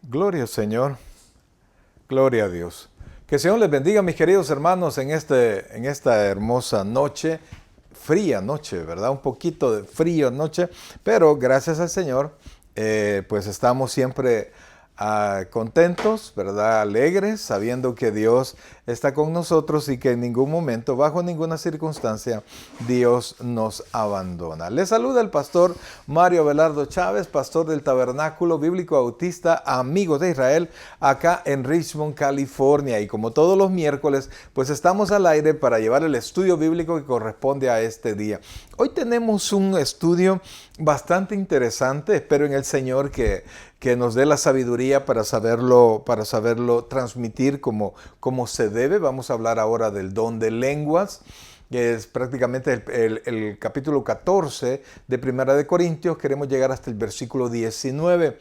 Gloria al Señor, gloria a Dios. Que el Señor les bendiga, mis queridos hermanos, en esta hermosa noche, fría noche, ¿verdad? Un poquito de frío noche, pero gracias al Señor, pues estamos siempre contentos, ¿verdad? Alegres, sabiendo que Dios está con nosotros y que en ningún momento, bajo ninguna circunstancia, Dios nos abandona. Les saluda el pastor Mario Abelardo Chávez, pastor del Tabernáculo Bíblico Bautista Amigos de Israel, acá en Richmond, California. Y como todos los miércoles, pues estamos al aire para llevar el estudio bíblico que corresponde a este día. Hoy tenemos un estudio bastante interesante. Espero en el Señor que nos dé la sabiduría para saberlo transmitir como se debe. Vamos a hablar ahora del don de lenguas, que es prácticamente el capítulo 14 de Primera de Corintios. Queremos llegar hasta el versículo 19.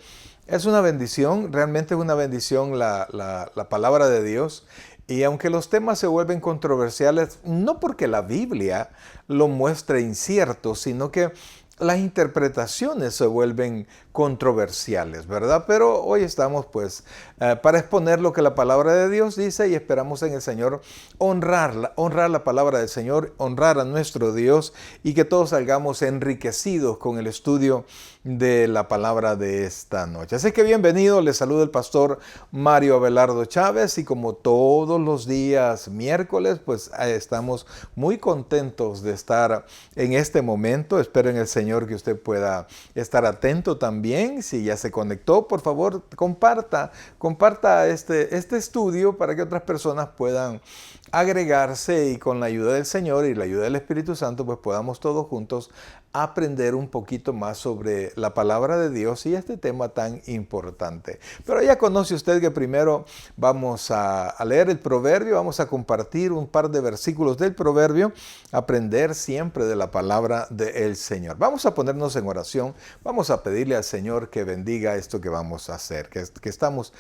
Es una bendición, realmente es una bendición la palabra de Dios. Y aunque los temas se vuelven controversiales, no porque la Biblia lo muestre incierto, sino que las interpretaciones se vuelven controversiales, ¿verdad? Pero hoy estamos pues para exponer lo que la palabra de Dios dice y esperamos en el Señor honrar la palabra del Señor, honrar a nuestro Dios y que todos salgamos enriquecidos con el estudio de la palabra de esta noche. Así que bienvenido, les saluda el pastor Mario Abelardo Chávez y como todos los días miércoles, pues estamos muy contentos de estar en este momento. Espero en el Señor que usted pueda estar atento también. Si ya se conectó, por favor, comparta este estudio para que otras personas puedan agregarse y con la ayuda del Señor y la ayuda del Espíritu Santo, pues podamos todos juntos aprender un poquito más sobre la palabra de Dios y este tema tan importante. Pero ya conoce usted que primero vamos a leer el proverbio, vamos a compartir un par de versículos del proverbio, aprender siempre de la palabra del Señor. Vamos a ponernos en oración, vamos a pedirle al Señor que bendiga esto que vamos a hacer, que estamos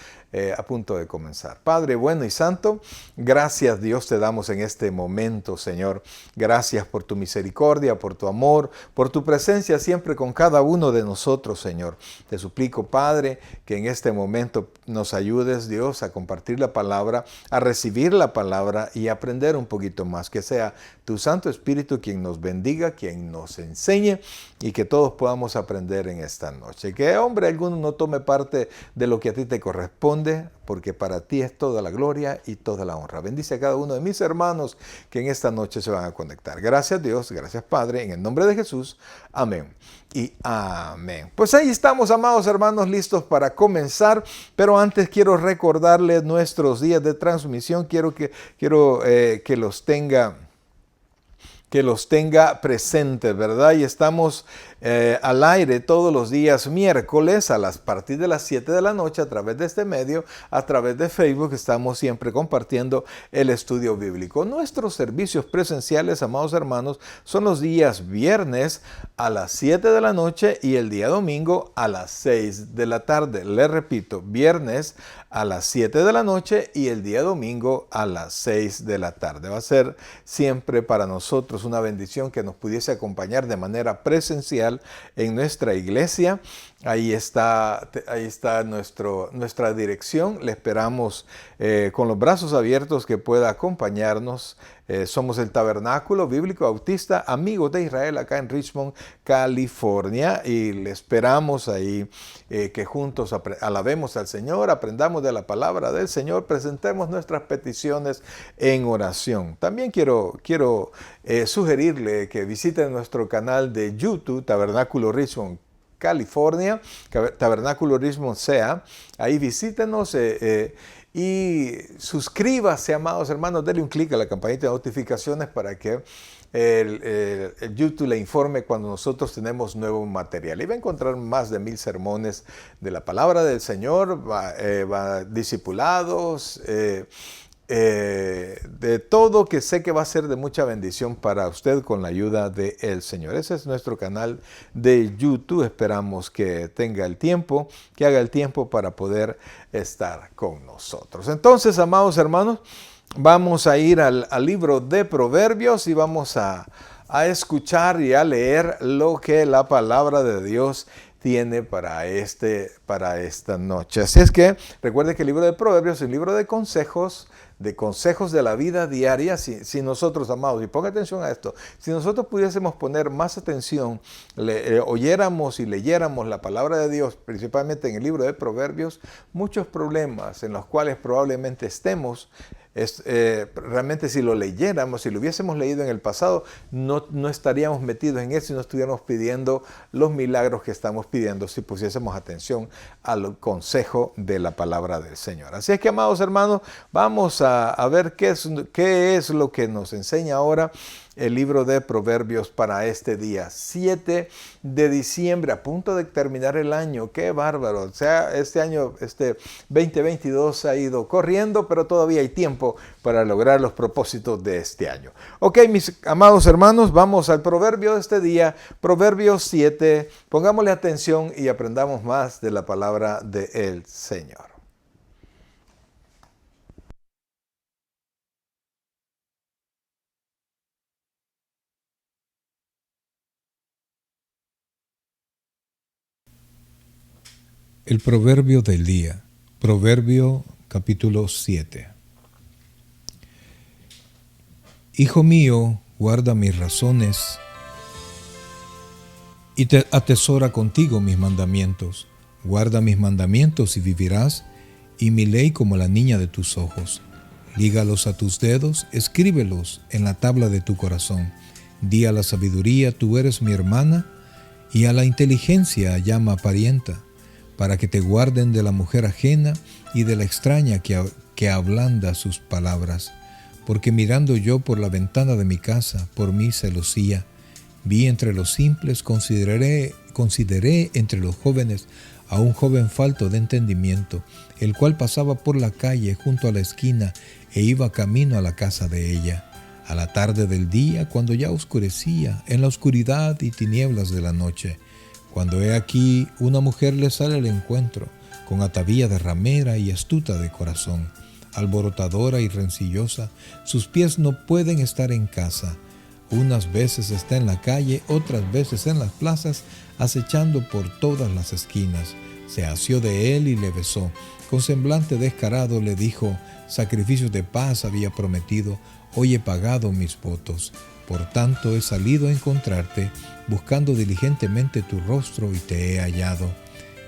a punto de comenzar. Padre bueno y santo, gracias Dios te damos en este momento, Señor. Gracias por tu misericordia, por tu amor, por tu presencia siempre con cada uno de nosotros, Señor. Te suplico, Padre, que en este momento nos ayudes, Dios, a compartir la palabra, a recibir la palabra y aprender un poquito más. Que sea tu Santo Espíritu quien nos bendiga, quien nos enseñe y que todos podamos aprender en esta noche. Que hombre alguno no tome parte de lo que a ti te corresponde, porque para ti es toda la gloria y toda la honra. Bendice a cada uno de mis hermanos que en esta noche se van a conectar. Gracias Dios, gracias Padre, en el nombre de Jesús. Amén y amén. Pues ahí estamos, amados hermanos, listos para comenzar. Pero antes quiero recordarles nuestros días de transmisión. Quiero que los tenga presentes, ¿verdad? Y estamos al aire todos los días miércoles a partir de las 7 de la noche a través de este medio, a través de Facebook. Estamos siempre compartiendo el estudio bíblico. Nuestros servicios presenciales, amados hermanos, son los días viernes a las 7 de la noche y el día domingo a las 6 de la tarde. Les repito, viernes a las 7 de la noche y el día domingo a las 6 de la tarde. Va a ser siempre para nosotros una bendición que nos pudiese acompañar de manera presencial en nuestra iglesia. Ahí está nuestra dirección. Le esperamos con los brazos abiertos que pueda acompañarnos. Somos el Tabernáculo Bíblico Bautista Amigos de Israel acá en Richmond, California, y le esperamos ahí que juntos alabemos al Señor, aprendamos de la palabra del Señor, presentemos nuestras peticiones en oración. También quiero sugerirle que visiten nuestro canal de YouTube, Tabernáculo Richmond California, Tabernáculo Richmond sea. Ahí visítenos y suscríbase, amados hermanos, denle un clic a la campanita de notificaciones para que el YouTube le informe cuando nosotros tenemos nuevo material. Y va a encontrar más de 1000 sermones de la palabra del Señor, discipulados, de todo, que sé que va a ser de mucha bendición para usted con la ayuda del Señor. Ese es nuestro canal de YouTube. Esperamos que tenga el tiempo, que haga el tiempo para poder estar con nosotros. Entonces, amados hermanos, vamos a ir al libro de Proverbios y vamos a escuchar y a leer lo que la palabra de Dios tiene para esta noche. Así es que recuerde que el libro de Proverbios es un libro de consejos de la vida diaria. Si nosotros, amados, y ponga atención a esto, si nosotros pudiésemos poner más atención, oyéramos y leyéramos la palabra de Dios, principalmente en el libro de Proverbios, muchos problemas en los cuales probablemente estemos, realmente si lo leyéramos, si lo hubiésemos leído en el pasado, no estaríamos metidos en eso y no estuviéramos pidiendo los milagros que estamos pidiendo si pusiésemos atención al consejo de la palabra del Señor. Así es que, amados hermanos, vamos a ver qué es lo que nos enseña ahora el libro de Proverbios para este día 7 de diciembre, a punto de terminar el año. ¡Qué bárbaro! O sea, este año, 2022 ha ido corriendo, pero todavía hay tiempo para lograr los propósitos de este año. Ok, mis amados hermanos, vamos al proverbio de este día, Proverbios 7. Pongámosle atención y aprendamos más de la palabra del Señor. El proverbio del día, Proverbio capítulo 7. Hijo mío, guarda mis razones y te atesora contigo mis mandamientos. Guarda mis mandamientos y vivirás, y mi ley como la niña de tus ojos. Lígalos a tus dedos, escríbelos en la tabla de tu corazón. Di a la sabiduría, tú eres mi hermana, y a la inteligencia llama parienta, para que te guarden de la mujer ajena y de la extraña que ablanda sus palabras. Porque mirando yo por la ventana de mi casa, por mi celosía, vi entre los simples, consideré entre los jóvenes a un joven falto de entendimiento, el cual pasaba por la calle junto a la esquina e iba camino a la casa de ella. A la tarde del día, cuando ya oscurecía, en la oscuridad y tinieblas de la noche, cuando he aquí una mujer le sale al encuentro, con atavío de ramera y astuta de corazón, alborotadora y rencillosa, sus pies no pueden estar en casa. Unas veces está en la calle, otras veces en las plazas, acechando por todas las esquinas. Se asió de él y le besó. Con semblante descarado le dijo, sacrificios de paz había prometido, hoy he pagado mis votos. Por tanto he salido a encontrarte, buscando diligentemente tu rostro y te he hallado.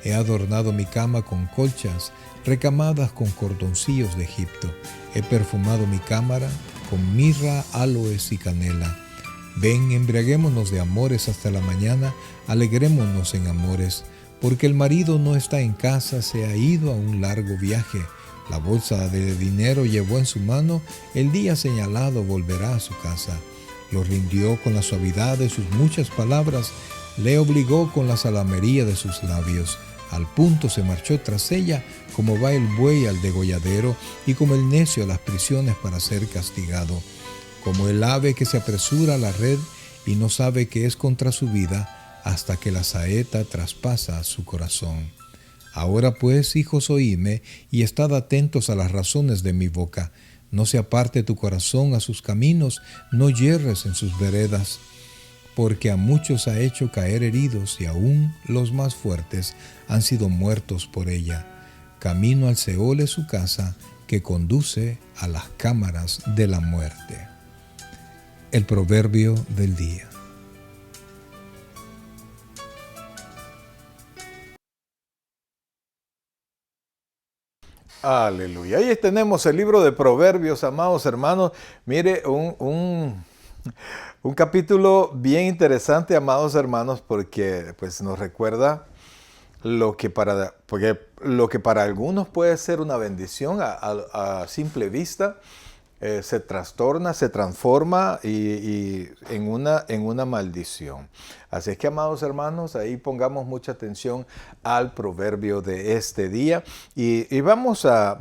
He adornado mi cama con colchas, recamadas con cordoncillos de Egipto. He perfumado mi cámara con mirra, aloes y canela. Ven, embriaguémonos de amores hasta la mañana, alegrémonos en amores, porque el marido no está en casa, se ha ido a un largo viaje. La bolsa de dinero llevó en su mano, el día señalado volverá a su casa. Lo rindió con la suavidad de sus muchas palabras, le obligó con la salamería de sus labios. Al punto se marchó tras ella, como va el buey al degolladero y como el necio a las prisiones para ser castigado. Como el ave que se apresura a la red y no sabe que es contra su vida, hasta que la saeta traspasa su corazón. Ahora pues, hijos, oídme, y estad atentos a las razones de mi boca. No se aparte tu corazón a sus caminos, no yerres en sus veredas, porque a muchos ha hecho caer heridos, y aún los más fuertes han sido muertos por ella. Camino al Seol es su casa, que conduce a las cámaras de la muerte. El proverbio del día. Aleluya. Ahí tenemos el libro de Proverbios, amados hermanos. Mire, un capítulo bien interesante, amados hermanos, porque pues, nos recuerda porque lo que para algunos puede ser una bendición a simple vista, se trastorna, se transforma y en una maldición. Así es que, amados hermanos, ahí pongamos mucha atención al proverbio de este día y vamos a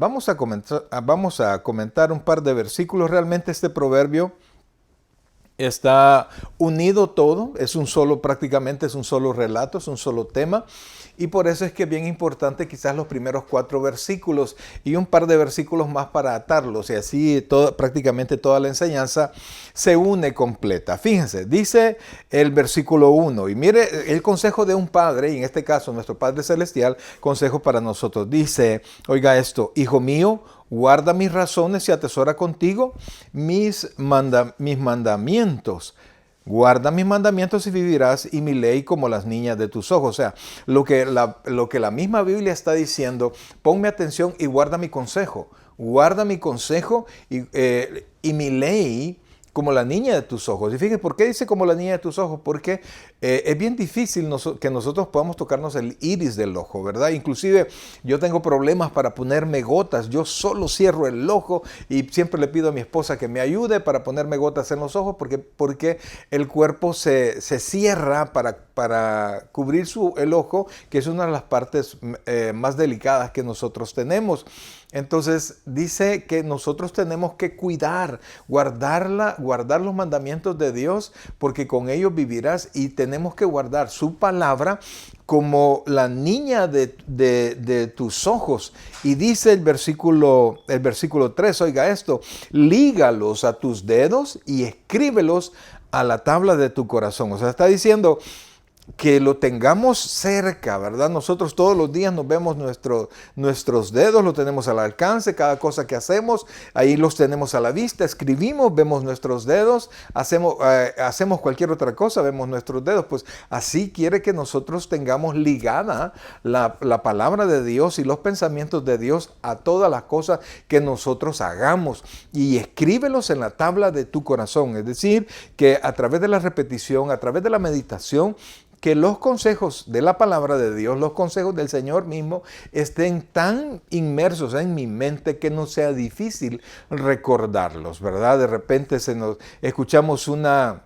comentar un par de versículos. Realmente este proverbio Está unido todo, es un solo, prácticamente es un solo relato, es un solo tema. Y por eso es que es bien importante quizás los primeros 4 versículos y un par de versículos más para atarlos. Y así prácticamente toda la enseñanza se une completa. Fíjense, dice el versículo 1. Y mire el consejo de un padre, y en este caso nuestro Padre Celestial, consejo para nosotros. Dice, oiga esto, hijo mío, guarda mis razones y atesora contigo mis mandamientos. Guarda mis mandamientos y vivirás, y mi ley como las niñas de tus ojos. O sea, lo que la misma Biblia está diciendo, ponme atención y guarda mi consejo. Guarda mi consejo y mi ley como la niña de tus ojos. Y fíjense, ¿por qué dice como la niña de tus ojos? Porque es bien difícil que nosotros podamos tocarnos el iris del ojo, ¿verdad? Inclusive yo tengo problemas para ponerme gotas. Yo solo cierro el ojo y siempre le pido a mi esposa que me ayude para ponerme gotas en los ojos porque el cuerpo se cierra para cubrir el ojo, que es una de las partes más delicadas que nosotros tenemos. Entonces dice que nosotros tenemos que cuidar, guardar los mandamientos de Dios, porque con ellos vivirás, y tenemos que guardar su palabra como la niña de tus ojos. Y dice el versículo 3, oiga esto, lígalos a tus dedos y escríbelos a la tabla de tu corazón. O sea, está diciendo que lo tengamos cerca, ¿verdad? Nosotros todos los días nos vemos nuestros dedos, lo tenemos al alcance, cada cosa que hacemos, ahí los tenemos a la vista, escribimos, vemos nuestros dedos, hacemos cualquier otra cosa, vemos nuestros dedos. Pues así quiere que nosotros tengamos ligada la palabra de Dios y los pensamientos de Dios a todas las cosas que nosotros hagamos, y escríbelos en la tabla de tu corazón. Es decir, que a través de la repetición, a través de la meditación, que los consejos de la palabra de Dios, los consejos del Señor mismo, estén tan inmersos en mi mente que no sea difícil recordarlos, ¿verdad? De repente escuchamos una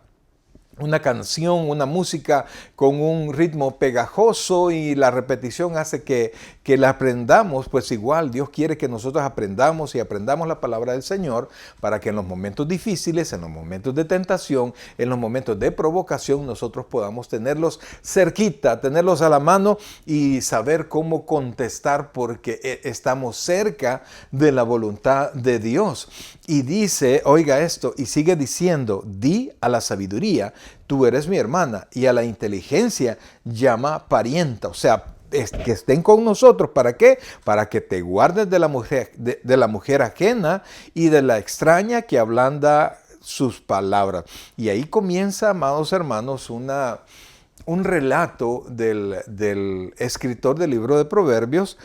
canción, una música con un ritmo pegajoso y la repetición hace que la aprendamos. Pues igual Dios quiere que nosotros aprendamos la palabra del Señor, para que en los momentos difíciles, en los momentos de tentación, en los momentos de provocación, nosotros podamos tenerlos cerquita, tenerlos a la mano y saber cómo contestar, porque estamos cerca de la voluntad de Dios. Y dice, oiga esto, y sigue diciendo, di a la sabiduría, tú eres mi hermana, y a la inteligencia llama parienta. O sea, que estén con nosotros. ¿Para qué? Para que te guardes de la mujer ajena y de la extraña que ablanda sus palabras. Y ahí comienza, amados hermanos, un relato del escritor del libro de Proverbios,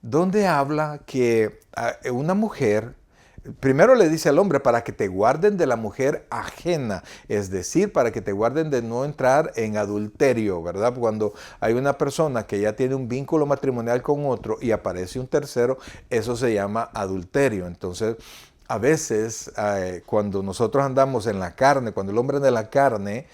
donde habla que una mujer, primero le dice al hombre, para que te guarden de la mujer ajena, es decir, para que te guarden de no entrar en adulterio, ¿verdad? Cuando hay una persona que ya tiene un vínculo matrimonial con otro y aparece un tercero, eso se llama adulterio. Entonces, a veces, cuando nosotros andamos en la carne, cuando el hombre anda en la carne,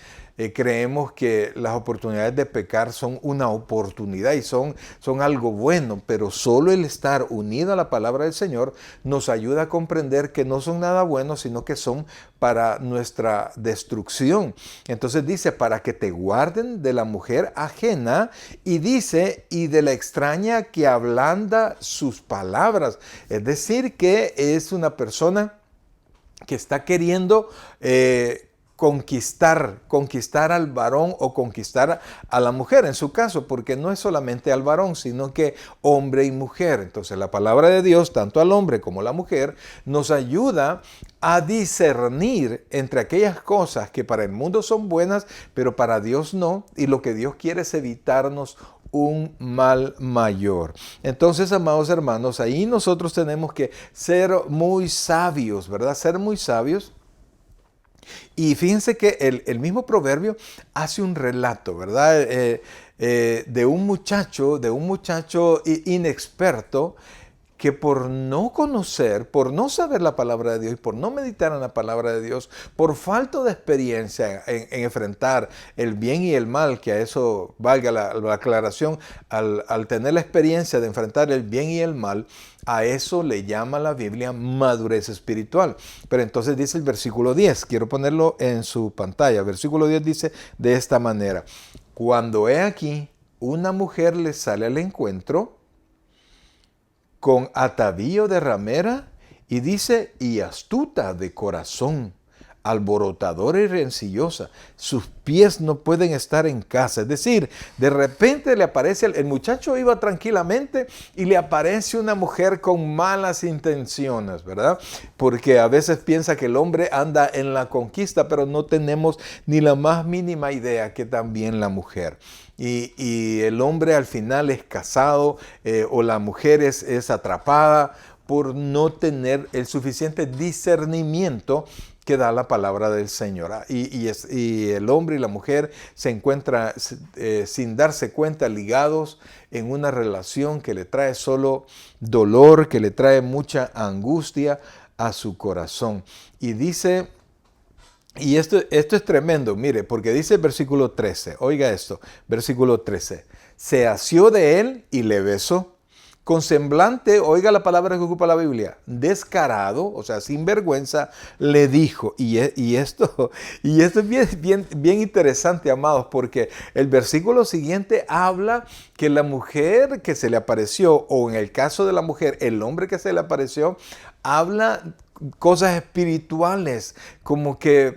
creemos que las oportunidades de pecar son una oportunidad y son algo bueno, pero solo el estar unido a la palabra del Señor nos ayuda a comprender que no son nada bueno, sino que son para nuestra destrucción. Entonces dice, para que te guarden de la mujer ajena, y dice, y de la extraña que ablanda sus palabras. Es decir, que es una persona que está queriendo conquistar al varón o conquistar a la mujer, en su caso, porque no es solamente al varón, sino que hombre y mujer. Entonces la palabra de Dios, tanto al hombre como a la mujer, nos ayuda a discernir entre aquellas cosas que para el mundo son buenas, pero para Dios no, y lo que Dios quiere es evitarnos un mal mayor. Entonces, amados hermanos, ahí nosotros tenemos que ser muy sabios, ¿verdad? Ser muy sabios. Y fíjense que el mismo proverbio hace un relato, ¿verdad? De un muchacho inexperto que por no conocer, por no saber la palabra de Dios y por no meditar en la palabra de Dios, por falta de experiencia en enfrentar el bien y el mal, que a eso valga la aclaración, al tener la experiencia de enfrentar el bien y el mal, a eso le llama la Biblia madurez espiritual. Pero entonces dice el versículo 10, quiero ponerlo en su pantalla. El versículo 10 dice de esta manera: cuando he aquí, una mujer le sale al encuentro con atavío de ramera, y dice, y astuta de corazón, alborotadora y rencillosa, sus pies no pueden estar en casa. Es decir, de repente le aparece, el muchacho iba tranquilamente y le aparece una mujer con malas intenciones, ¿verdad? Porque a veces piensa que el hombre anda en la conquista, pero no tenemos ni la más mínima idea que también la mujer. Y el hombre al final es casado, o la mujer es atrapada por no tener el suficiente discernimiento que da la palabra del Señor. Y el hombre y la mujer se encuentran sin darse cuenta ligados en una relación que le trae solo dolor, que le trae mucha angustia a su corazón. Y dice... Y esto es tremendo, mire, porque dice el versículo 13, oiga esto, versículo 13, se asió de él y le besó. Con semblante, oiga la palabra que ocupa la Biblia, descarado, o sea, sin vergüenza, le dijo. Y esto es bien interesante, amados, porque el versículo siguiente habla que la mujer que se le apareció, o en el caso de la mujer, el hombre que se le apareció, habla cosas espirituales, como que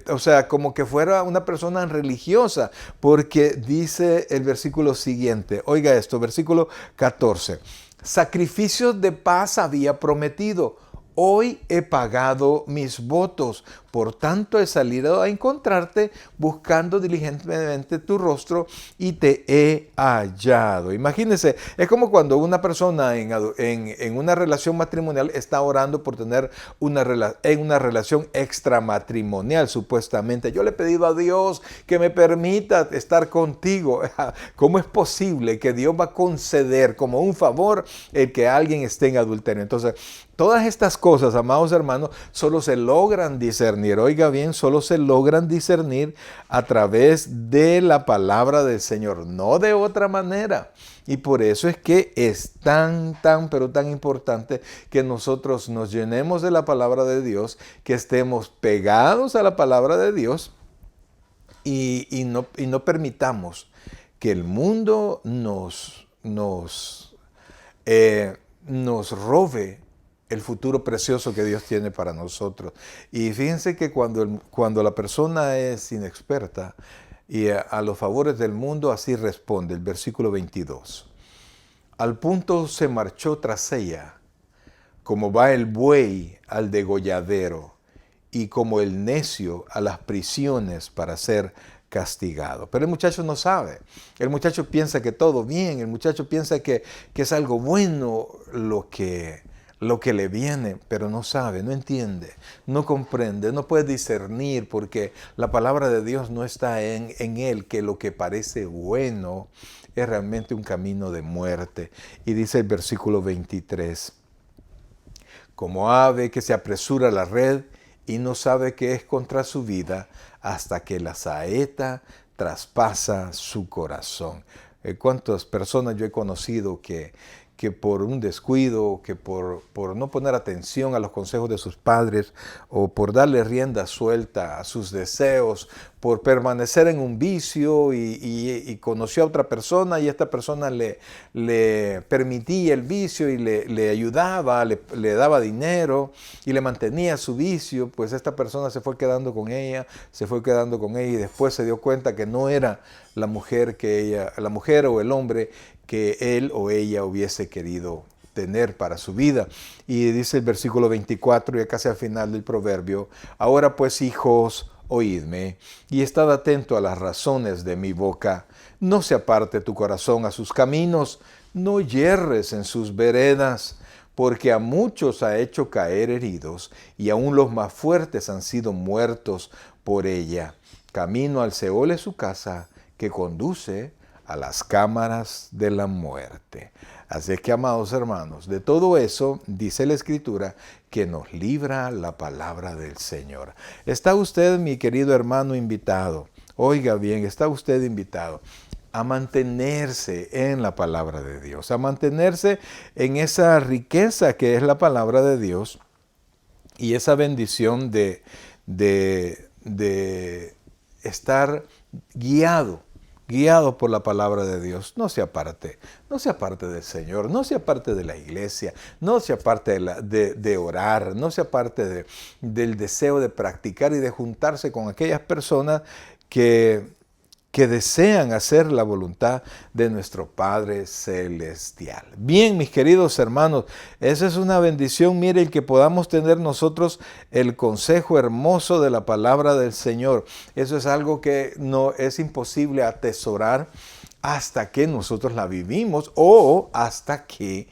fuera una persona religiosa, porque dice el versículo siguiente, oiga esto, versículo 14, sacrificios de paz había prometido, hoy he pagado mis votos, por tanto he salido a encontrarte buscando diligentemente tu rostro y te he hallado. Imagínense, es como cuando una persona en una relación matrimonial está orando por tener una relación extramatrimonial, supuestamente. Yo le he pedido a Dios que me permita estar contigo. ¿Cómo es posible que Dios va a conceder como un favor el que alguien esté en adulterio? Entonces, todas estas cosas, amados hermanos, solo se logran discernir. Oiga bien, solo se logran discernir a través de la palabra del Señor, no de otra manera. Y por eso es que es pero tan importante que nosotros nos llenemos de la palabra de Dios, que estemos pegados a la palabra de Dios y no permitamos que el mundo nos robe el futuro precioso que Dios tiene para nosotros. Y fíjense que cuando la persona es inexperta y a los favores del mundo, así responde el versículo 22. Al punto se marchó tras ella, como va el buey al degolladero y como el necio a las prisiones para ser castigado. Pero el muchacho no sabe. El muchacho piensa que todo bien. El muchacho piensa que es algo bueno lo que le viene, pero no sabe, no entiende, no comprende, no puede discernir, porque la palabra de Dios no está en él, que lo que parece bueno es realmente un camino de muerte. Y dice el versículo 23, como ave que se apresura a la red y no sabe que es contra su vida hasta que la saeta traspasa su corazón. ¿Cuántas personas yo he conocido que por un descuido, que por no poner atención a los consejos de sus padres o por darle rienda suelta a sus deseos, por permanecer en un vicio y conoció a otra persona y esta persona le permitía el vicio y le ayudaba, le daba dinero y le mantenía su vicio, pues esta persona se fue quedando con ella y después se dio cuenta que no era la mujer o el hombre que él o ella hubiese querido tener para su vida. Y dice el versículo 24, ya casi al final del proverbio, ahora pues hijos, oídme, y estad atento a las razones de mi boca. No se aparte tu corazón a sus caminos, no yerres en sus veredas, porque a muchos ha hecho caer heridos, y aún los más fuertes han sido muertos por ella. Camino al Seol es su casa, que conduce a las cámaras de la muerte. Así es que, amados hermanos, de todo eso dice la Escritura que nos libra la palabra del Señor. ¿Está usted, mi querido hermano, invitado? Oiga bien, está usted invitado a mantenerse en la palabra de Dios, a mantenerse en esa riqueza que es la palabra de Dios y esa bendición de estar guiado por la palabra de Dios. No se aparte del Señor, no se aparte de la iglesia, no se aparte de orar, no se aparte del deseo de practicar y de juntarse con aquellas personas que desean hacer la voluntad de nuestro Padre Celestial. Bien, mis queridos hermanos, esa es una bendición, mire, el que podamos tener nosotros el consejo hermoso de la palabra del Señor. Eso es algo que no es imposible atesorar hasta que nosotros la vivimos o hasta que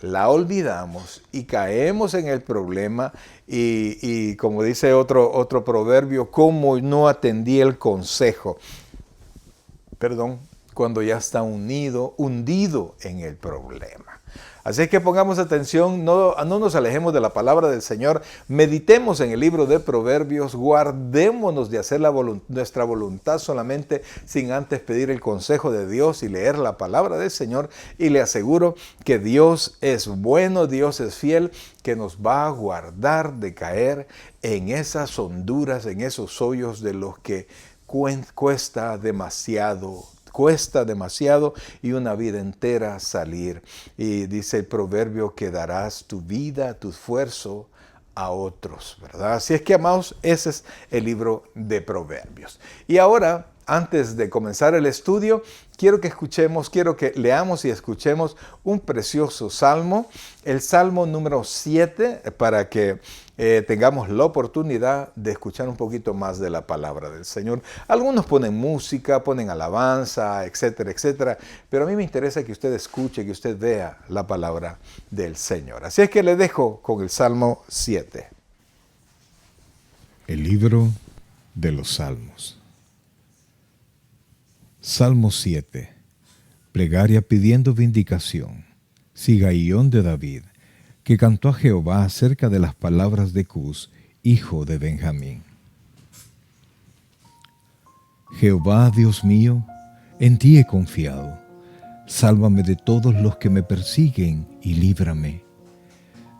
la olvidamos y caemos en el problema y como dice otro proverbio, como no atendí el consejo. Cuando ya está hundido en el problema. Así que pongamos atención, no nos alejemos de la palabra del Señor, meditemos en el libro de Proverbios, guardémonos de hacer nuestra voluntad solamente sin antes pedir el consejo de Dios y leer la palabra del Señor, y le aseguro que Dios es bueno, Dios es fiel, que nos va a guardar de caer en esas honduras, en esos hoyos de los que cuesta demasiado y una vida entera salir. Y dice el proverbio que darás tu vida, tu esfuerzo a otros, ¿verdad? Así es que, amados, ese es el libro de Proverbios. Y ahora, antes de comenzar el estudio, quiero que leamos y escuchemos un precioso salmo, el Salmo número 7, para que tengamos la oportunidad de escuchar un poquito más de la palabra del Señor. Algunos ponen música, ponen alabanza, etcétera, etcétera, pero a mí me interesa que usted escuche, que usted vea la palabra del Señor. Así es que le dejo con el Salmo 7. El libro de los Salmos. Salmo 7. Plegaria pidiendo vindicación. Sigaión de David, que cantó a Jehová acerca de las palabras de Cus, hijo de Benjamín. Jehová, Dios mío, en ti he confiado. Sálvame de todos los que me persiguen y líbrame.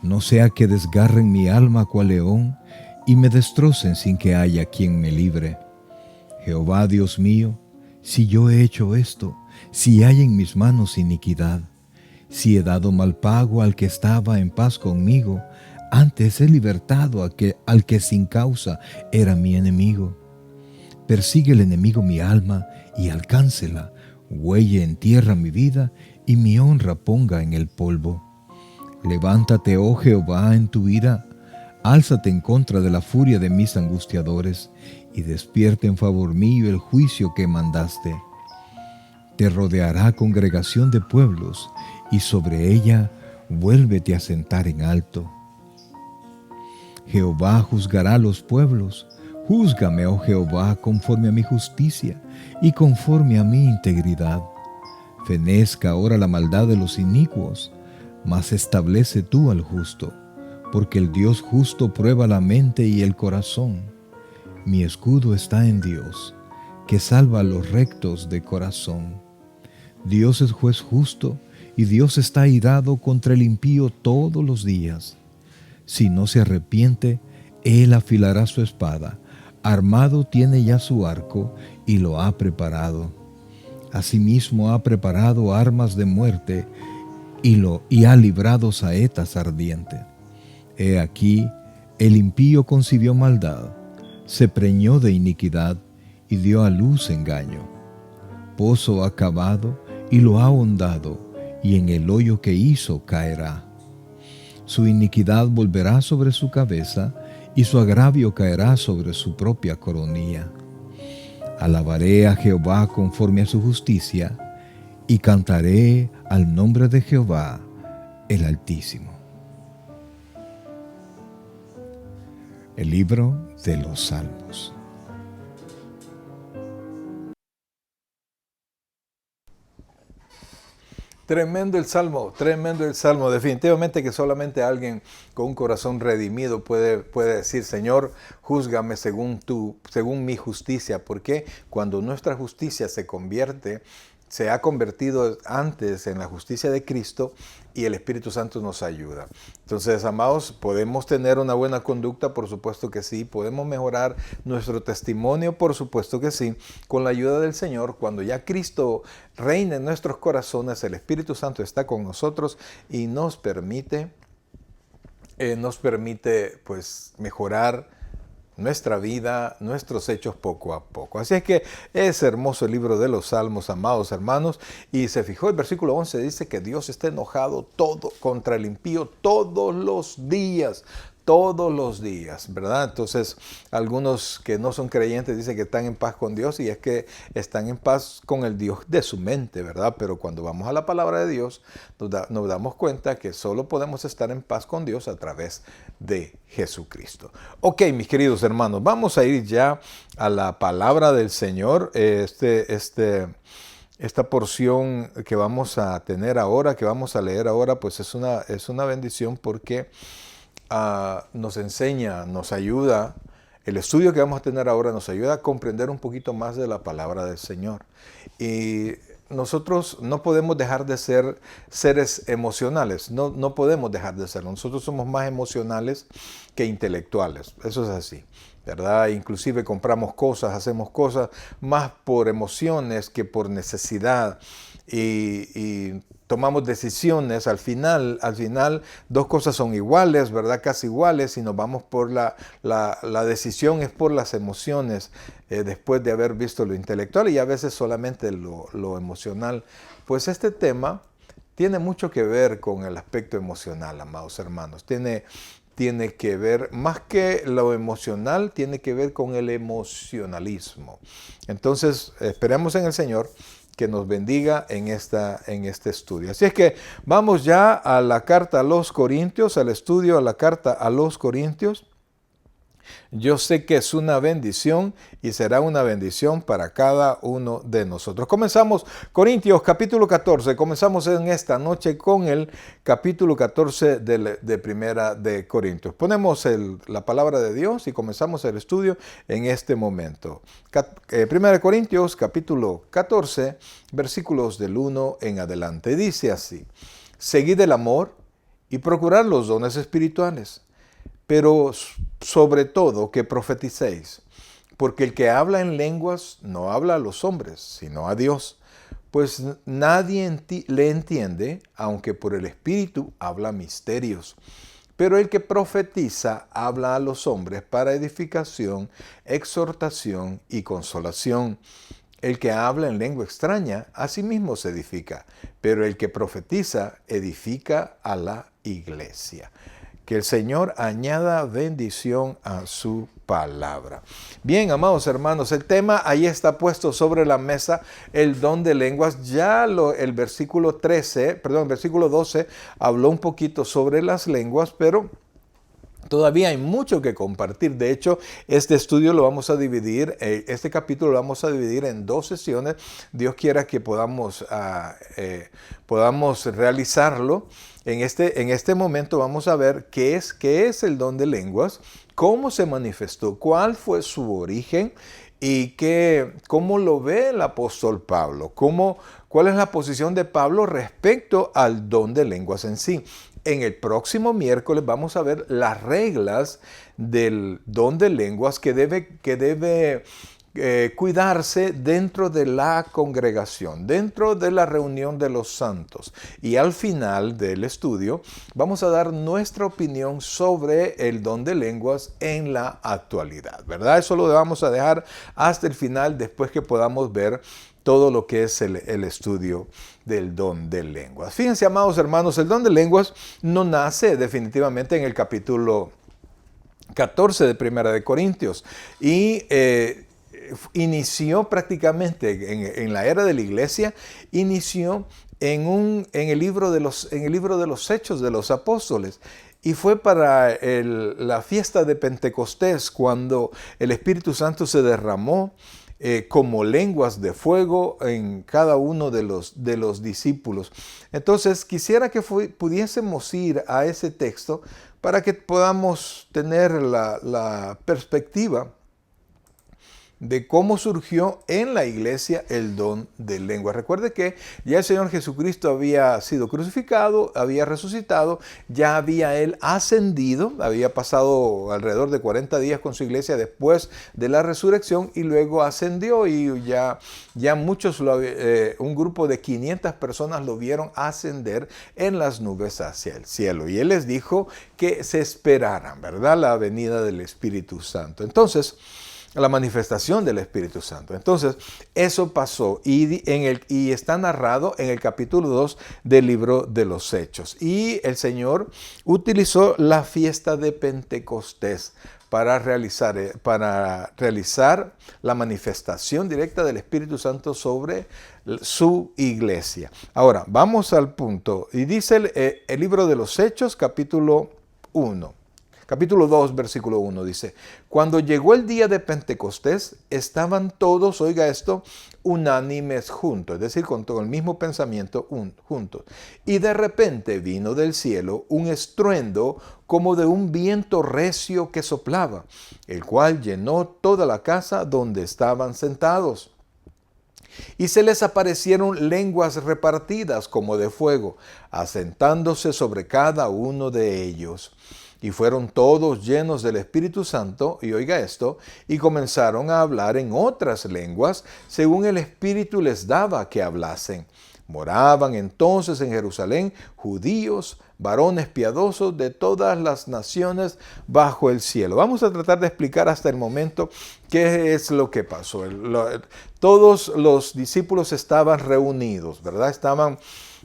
No sea que desgarren mi alma cual león y me destrocen sin que haya quien me libre. Jehová, Dios mío, si yo he hecho esto, si hay en mis manos iniquidad, si he dado mal pago al que estaba en paz conmigo, antes he libertado al que sin causa era mi enemigo. Persigue el enemigo mi alma y alcáncela, huelle en tierra mi vida y mi honra ponga en el polvo. Levántate, oh Jehová, en tu ira, álzate en contra de la furia de mis angustiadores, y despierta en favor mío el juicio que mandaste. Te rodeará congregación de pueblos, y sobre ella vuélvete a sentar en alto. Jehová juzgará a los pueblos. Júzgame, oh Jehová, conforme a mi justicia, y conforme a mi integridad. Fenezca ahora la maldad de los inicuos, mas establece tú al justo, porque el Dios justo prueba la mente y el corazón. Mi escudo está en Dios, que salva a los rectos de corazón. Dios es juez justo, y Dios está airado contra el impío todos los días. Si no se arrepiente, él afilará su espada, armado tiene ya su arco, y lo ha preparado. Asimismo ha preparado armas de muerte, y ha librado saetas ardientes. He aquí, el impío concibió maldad, se preñó de iniquidad y dio a luz engaño. Pozo ha cavado y lo ha hondado, y en el hoyo que hizo caerá. Su iniquidad volverá sobre su cabeza, y su agravio caerá sobre su propia coronilla. Alabaré a Jehová conforme a su justicia, y cantaré al nombre de Jehová, el Altísimo. El libro de los Salmos. Tremendo el Salmo, tremendo el Salmo. Definitivamente que solamente alguien con un corazón redimido puede decir, Señor, júzgame según mi justicia. Porque cuando nuestra justicia se ha convertido antes en la justicia de Cristo y el Espíritu Santo nos ayuda. Entonces, amados, ¿podemos tener una buena conducta? Por supuesto que sí. ¿Podemos mejorar nuestro testimonio? Por supuesto que sí. Con la ayuda del Señor, cuando ya Cristo reina en nuestros corazones, el Espíritu Santo está con nosotros y nos permite pues mejorar nuestra vida, nuestros hechos poco a poco. Así es que es hermoso el libro de los Salmos, amados hermanos. Y se fijó, el versículo 11 dice que Dios está enojado contra el impío todos los días, ¿verdad? Entonces, algunos que no son creyentes dicen que están en paz con Dios y es que están en paz con el Dios de su mente, ¿verdad? Pero cuando vamos a la palabra de Dios, nos damos cuenta que solo podemos estar en paz con Dios a través de Jesucristo. Ok, mis queridos hermanos, vamos a ir ya a la palabra del Señor. Esta porción que vamos a tener ahora, que vamos a leer ahora, pues es una bendición porque nos enseña, nos ayuda, el estudio que vamos a tener ahora nos ayuda a comprender un poquito más de la palabra del Señor. Y nosotros no podemos dejar de ser seres emocionales, no podemos dejar de serlo. Nosotros somos más emocionales que intelectuales, eso es así, ¿verdad? Inclusive compramos cosas, hacemos cosas más por emociones que por necesidad y tomamos decisiones, al final dos cosas son iguales, ¿verdad? Casi iguales, y nos vamos por la decisión es por las emociones, después de haber visto lo intelectual y a veces solamente lo emocional. Pues este tema tiene mucho que ver con el aspecto emocional, amados hermanos. Tiene que ver, más que lo emocional, tiene que ver con el emocionalismo. Entonces, esperemos en el Señor que nos bendiga en este estudio. Así es que vamos ya a la carta a los Corintios, al estudio a la carta a los Corintios. Yo sé que es una bendición y será una bendición para cada uno de nosotros. Comenzamos Corintios capítulo 14. Comenzamos en esta noche con el capítulo 14 de Primera de Corintios. Ponemos la palabra de Dios y comenzamos el estudio en este momento. Primera de Corintios capítulo 14, versículos del 1 en adelante. Dice así: seguid el amor y procurad los dones espirituales, pero sobre todo que profeticéis, porque el que habla en lenguas no habla a los hombres, sino a Dios, pues nadie le entiende, aunque por el Espíritu habla misterios. Pero el que profetiza habla a los hombres para edificación, exhortación y consolación. El que habla en lengua extraña, a sí mismo se edifica, pero el que profetiza edifica a la iglesia. Que el Señor añada bendición a su palabra. Bien, amados hermanos, el tema ahí está puesto sobre la mesa, el don de lenguas. Ya el versículo 12 habló un poquito sobre las lenguas, pero todavía hay mucho que compartir. De hecho, este estudio lo vamos a dividir, este capítulo lo vamos a dividir en 2 sesiones. Dios quiera que podamos realizarlo. En este momento vamos a ver qué es el don de lenguas, cómo se manifestó, cuál fue su origen y cómo lo ve el apóstol Pablo, cuál es la posición de Pablo respecto al don de lenguas en sí. En el próximo miércoles vamos a ver las reglas del don de lenguas que debe cuidarse dentro de la congregación, dentro de la reunión de los santos. Y al final del estudio vamos a dar nuestra opinión sobre el don de lenguas en la actualidad, ¿verdad? Eso lo vamos a dejar hasta el final, después que podamos ver todo lo que es el estudio del don de lenguas. Fíjense, amados hermanos, el don de lenguas no nace definitivamente en el capítulo 14 de Primera de Corintios y inició prácticamente en la era de la iglesia, inició en el libro de los Hechos de los Apóstoles. Y fue para la fiesta de Pentecostés cuando el Espíritu Santo se derramó como lenguas de fuego en cada uno de los discípulos. Entonces quisiera que pudiésemos ir a ese texto para que podamos tener la perspectiva de cómo surgió en la iglesia el don de lengua. Recuerde que ya el Señor Jesucristo había sido crucificado, había resucitado, ya había Él ascendido, había pasado alrededor de 40 días con su iglesia después de la resurrección y luego ascendió y ya muchos, un grupo de 500 personas lo vieron ascender en las nubes hacia el cielo. Y Él les dijo que se esperaran, ¿verdad?, la venida del Espíritu Santo. Entonces, la manifestación del Espíritu Santo. Entonces, eso pasó y está narrado en el capítulo 2 del libro de los Hechos. Y el Señor utilizó la fiesta de Pentecostés para realizar la manifestación directa del Espíritu Santo sobre su iglesia. Ahora, vamos al punto. Y dice el libro de los Hechos, capítulo 1. Capítulo 2, versículo 1 dice, cuando llegó el día de Pentecostés, estaban todos, oiga esto, unánimes juntos, es decir, con todo el mismo pensamiento juntos. Y de repente vino del cielo un estruendo como de un viento recio que soplaba, el cual llenó toda la casa donde estaban sentados. Y se les aparecieron lenguas repartidas como de fuego, asentándose sobre cada uno de ellos. Y fueron todos llenos del Espíritu Santo, y oiga esto, y comenzaron a hablar en otras lenguas, según el Espíritu les daba que hablasen. Moraban entonces en Jerusalén judíos, varones piadosos de todas las naciones bajo el cielo. Vamos a tratar de explicar hasta el momento qué es lo que pasó. Todos los discípulos estaban reunidos, ¿verdad? Estaban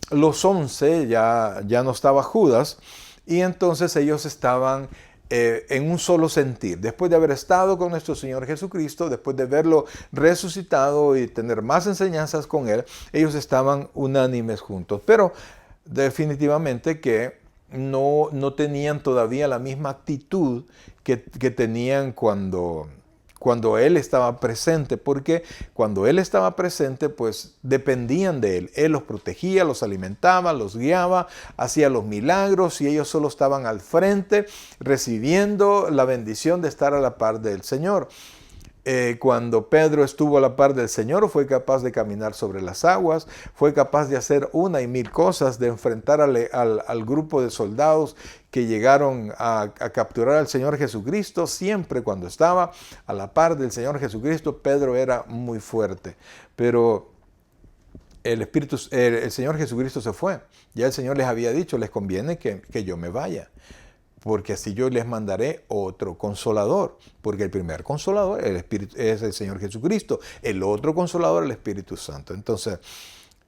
los 11, ya no estaba Judas. Y entonces ellos estaban en un solo sentir. Después de haber estado con nuestro Señor Jesucristo, después de verlo resucitado y tener más enseñanzas con Él, ellos estaban unánimes juntos. Pero definitivamente que no tenían todavía la misma actitud que tenían cuando Él estaba presente, porque cuando Él estaba presente, pues dependían de Él. Él los protegía, los alimentaba, los guiaba, hacía los milagros y ellos solo estaban al frente recibiendo la bendición de estar a la par del Señor. Cuando Pedro estuvo a la par del Señor, fue capaz de caminar sobre las aguas, fue capaz de hacer 1 y 1000 cosas, de enfrentar al grupo de soldados que llegaron a capturar al Señor Jesucristo. Siempre cuando estaba a la par del Señor Jesucristo, Pedro era muy fuerte. Pero el Señor Jesucristo se fue. Ya el Señor les había dicho, les conviene que yo me vaya, porque así yo les mandaré otro consolador, porque el primer consolador es el Señor Jesucristo, el otro consolador el Espíritu Santo. Entonces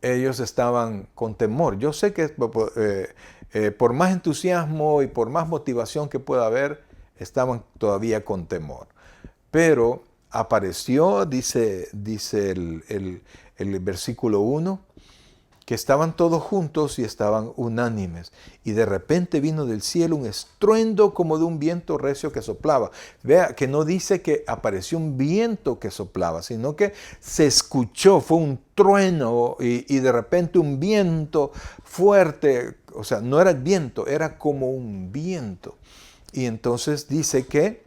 ellos estaban con temor. Yo sé que por más entusiasmo y por más motivación que pueda haber, estaban todavía con temor. Pero apareció, dice el versículo 1, que estaban todos juntos y estaban unánimes. Y de repente vino del cielo un estruendo como de un viento recio que soplaba. Vea que no dice que apareció un viento que soplaba, sino que se escuchó, fue un trueno y de repente un viento fuerte. O sea, no era viento, era como un viento. Y entonces dice que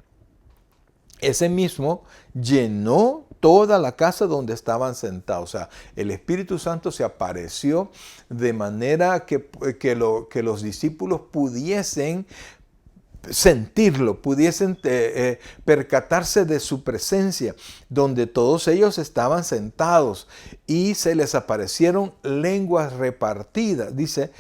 ese mismo llenó toda la casa donde estaban sentados. O sea, el Espíritu Santo se apareció de manera que los discípulos pudiesen sentirlo, pudiesen percatarse de su presencia, donde todos ellos estaban sentados y se les aparecieron lenguas repartidas, dice,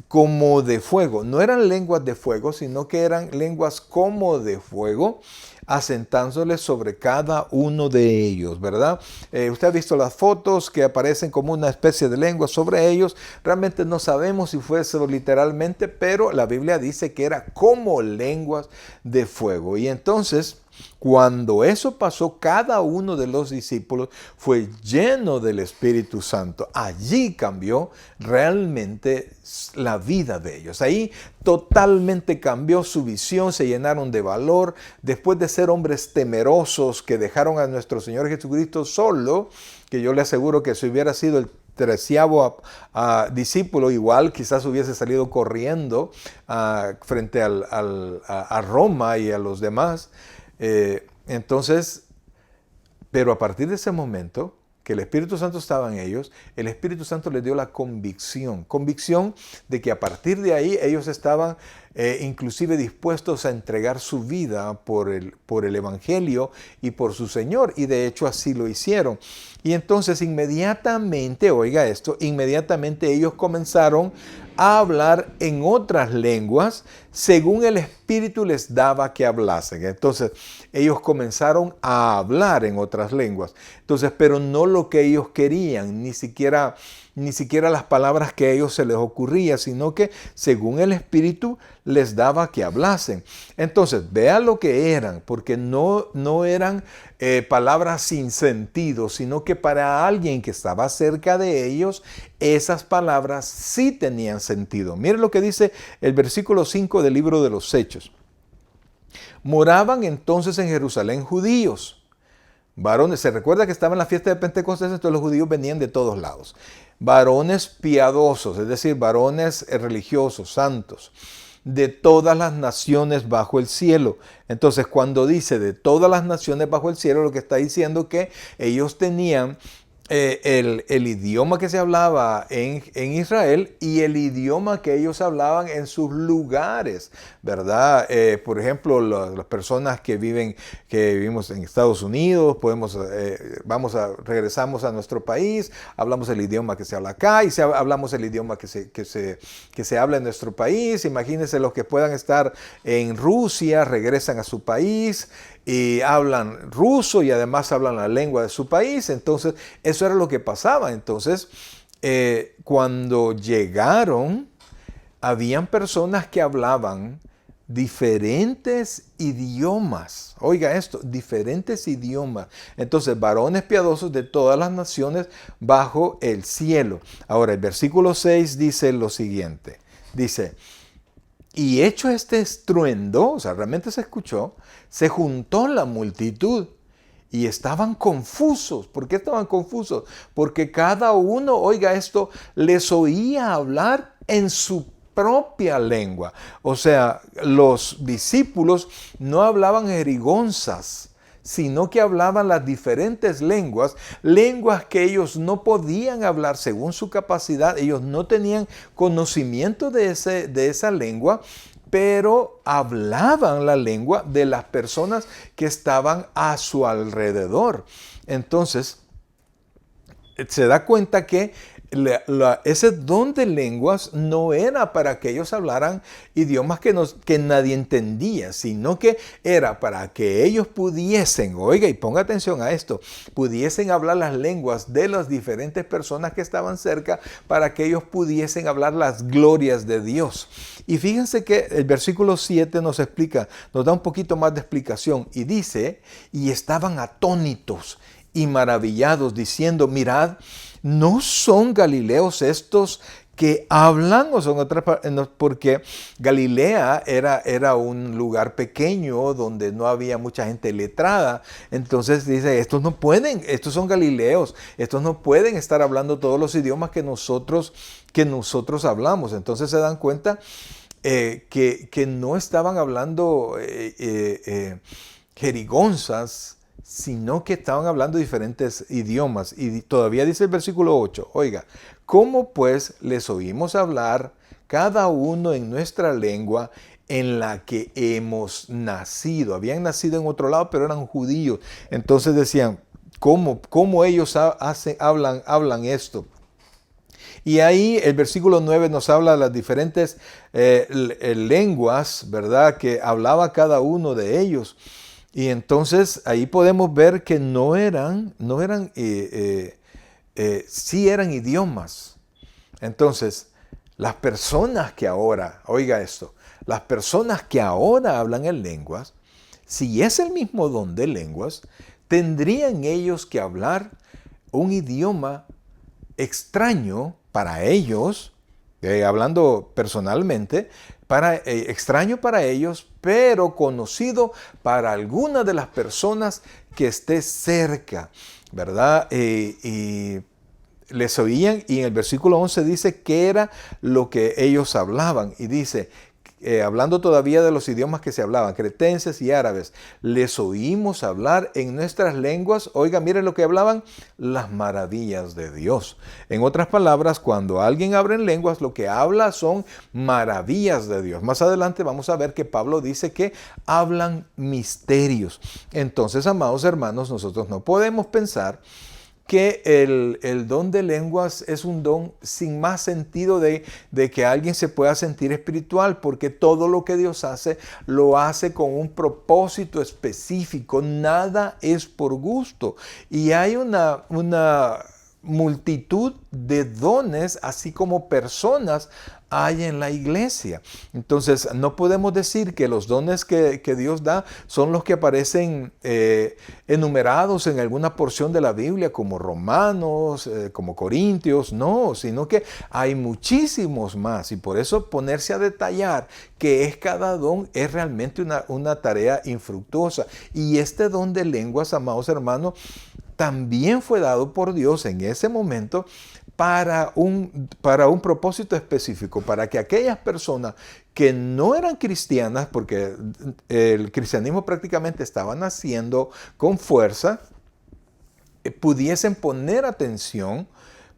como de fuego. No eran lenguas de fuego, sino que eran lenguas como de fuego, asentándoles sobre cada uno de ellos, ¿verdad? Usted ha visto las fotos que aparecen como una especie de lengua sobre ellos. Realmente no sabemos si fue eso literalmente, pero la Biblia dice que era como lenguas de fuego. Y entonces Cuando eso pasó, cada uno de los discípulos fue lleno del Espíritu Santo. Allí cambió realmente la vida de ellos. Ahí totalmente cambió su visión, se llenaron de valor. Después de ser hombres temerosos que dejaron a nuestro Señor Jesucristo solo, que yo le aseguro que si hubiera sido el 13º discípulo, igual quizás hubiese salido corriendo frente a Roma y a los demás. Entonces, pero a partir de ese momento que el Espíritu Santo estaba en ellos, el Espíritu Santo les dio la convicción de que a partir de ahí ellos estaban inclusive dispuestos a entregar su vida por el Evangelio y por su Señor, y de hecho así lo hicieron. Y entonces inmediatamente, oiga esto, inmediatamente ellos comenzaron a hablar en otras lenguas según el Espíritu les daba que hablasen. Entonces ellos comenzaron a hablar en otras lenguas. Entonces, pero no lo que ellos querían, ni siquiera las palabras que a ellos se les ocurría, sino que según el Espíritu les daba que hablasen. Entonces, vea lo que eran, porque no eran palabras sin sentido, sino que para alguien que estaba cerca de ellos, esas palabras sí tenían sentido. Mire lo que dice el versículo 5 del libro de los Hechos. Moraban entonces en Jerusalén judíos, varones. Se recuerda que estaba en la fiesta de Pentecostés, entonces los judíos venían de todos lados. Varones piadosos, es decir, varones religiosos, santos, de todas las naciones bajo el cielo. Entonces, cuando dice de todas las naciones bajo el cielo, lo que está diciendo que ellos tenían el idioma que se hablaba en Israel y el idioma que ellos hablaban en sus lugares, ¿verdad? Por ejemplo, las personas que vivimos en Estados Unidos, regresamos a nuestro país, hablamos el idioma que se habla acá y hablamos el idioma que se habla en nuestro país. Imagínense los que puedan estar en Rusia, regresan a su país y hablan ruso y además hablan la lengua de su país. Entonces, eso era lo que pasaba. Entonces, cuando llegaron, habían personas que hablaban diferentes idiomas. Oiga esto, diferentes idiomas. Entonces, varones piadosos de todas las naciones bajo el cielo. Ahora, el versículo 6 dice lo siguiente. Dice, y hecho este estruendo, o sea, realmente se escuchó, se juntó la multitud y estaban confusos. ¿Por qué estaban confusos? Porque cada uno, oiga esto, les oía hablar en su propia lengua. O sea, los discípulos no hablaban jerigonzas, sino que hablaban las diferentes lenguas que ellos no podían hablar según su capacidad. Ellos no tenían conocimiento de esa lengua, pero hablaban la lengua de las personas que estaban a su alrededor. Entonces, se da cuenta que ese don de lenguas no era para que ellos hablaran idiomas que nadie entendía, sino que era para que ellos pudiesen, oiga, y ponga atención a esto, pudiesen hablar las lenguas de las diferentes personas que estaban cerca, para que ellos pudiesen hablar las glorias de Dios. Y fíjense que el versículo 7 nos explica, nos da un poquito más de explicación, y dice, y estaban atónitos y maravillados, diciendo, mirad, ¿no son galileos estos que hablan? O son otras, porque Galilea era un lugar pequeño donde no había mucha gente letrada. Entonces dice, estos son galileos, estos no pueden estar hablando todos los idiomas que nosotros hablamos. Entonces se dan cuenta que no estaban hablando jerigonzas, sino que estaban hablando diferentes idiomas. Y todavía dice el versículo 8, oiga, ¿cómo pues les oímos hablar cada uno en nuestra lengua en la que hemos nacido? Habían nacido en otro lado, pero eran judíos. Entonces decían, ¿cómo ellos hablan esto? Y ahí el versículo 9 nos habla de las diferentes lenguas, ¿verdad?, que hablaba cada uno de ellos. Y entonces ahí podemos ver que sí eran idiomas. Entonces, las personas que ahora, oiga esto, las personas que ahora hablan en lenguas, si es el mismo don de lenguas, tendrían ellos que hablar un idioma extraño para ellos, hablando personalmente, extraño para ellos, pero conocido para alguna de las personas que esté cerca, ¿verdad? Y les oían, y en el versículo 11 dice que era lo que ellos hablaban, y dice, hablando todavía de los idiomas que se hablaban, cretenses y árabes, les oímos hablar en nuestras lenguas. Oiga, miren lo que hablaban, las maravillas de Dios. En otras palabras, cuando alguien habla en lenguas, lo que habla son maravillas de Dios. Más adelante vamos a ver que Pablo dice que hablan misterios. Entonces, amados hermanos, nosotros no podemos pensar que el don de lenguas es un don sin más sentido de que alguien se pueda sentir espiritual, porque todo lo que Dios hace, lo hace con un propósito específico. Nada es por gusto. Y hay una multitud de dones, así como personas hay en la iglesia. Entonces, no podemos decir que los dones que Dios da son los que aparecen enumerados en alguna porción de la Biblia, como Romanos, como Corintios, no, sino que hay muchísimos más, y por eso ponerse a detallar qué es cada don es realmente una tarea infructuosa. Y este don de lenguas, amados hermanos, también fue dado por Dios en ese momento para un propósito específico, para que aquellas personas que no eran cristianas, porque el cristianismo prácticamente estaba naciendo con fuerza, pudiesen poner atención,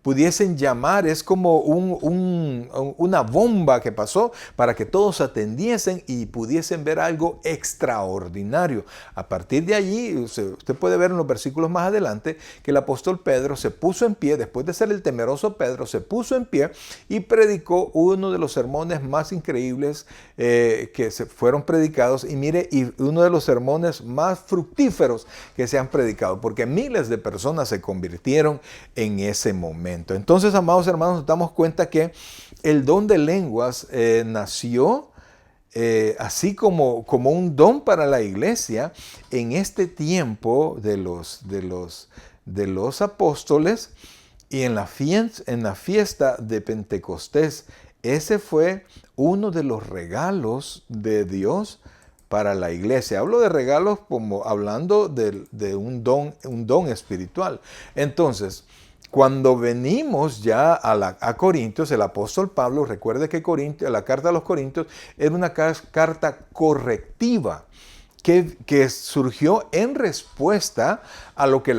pudiesen llamar. Es como una bomba que pasó para que todos atendiesen y pudiesen ver algo extraordinario. A partir de allí, usted puede ver en los versículos más adelante que el apóstol Pedro se puso en pie, después de ser el temeroso Pedro, se puso en pie y predicó uno de los sermones más increíbles que se fueron predicados, y uno de los sermones más fructíferos que se han predicado, porque miles de personas se convirtieron en ese momento. Entonces, amados hermanos, nos damos cuenta que el don de lenguas nació así como un don para la iglesia en este tiempo de los apóstoles, y en la fiesta de Pentecostés. Ese fue uno de los regalos de Dios para la iglesia. Hablo de regalos como hablando de un don espiritual. Entonces, cuando venimos ya a Corintios, el apóstol Pablo, recuerde que la carta a los Corintios era una carta correctiva que surgió en respuesta a lo que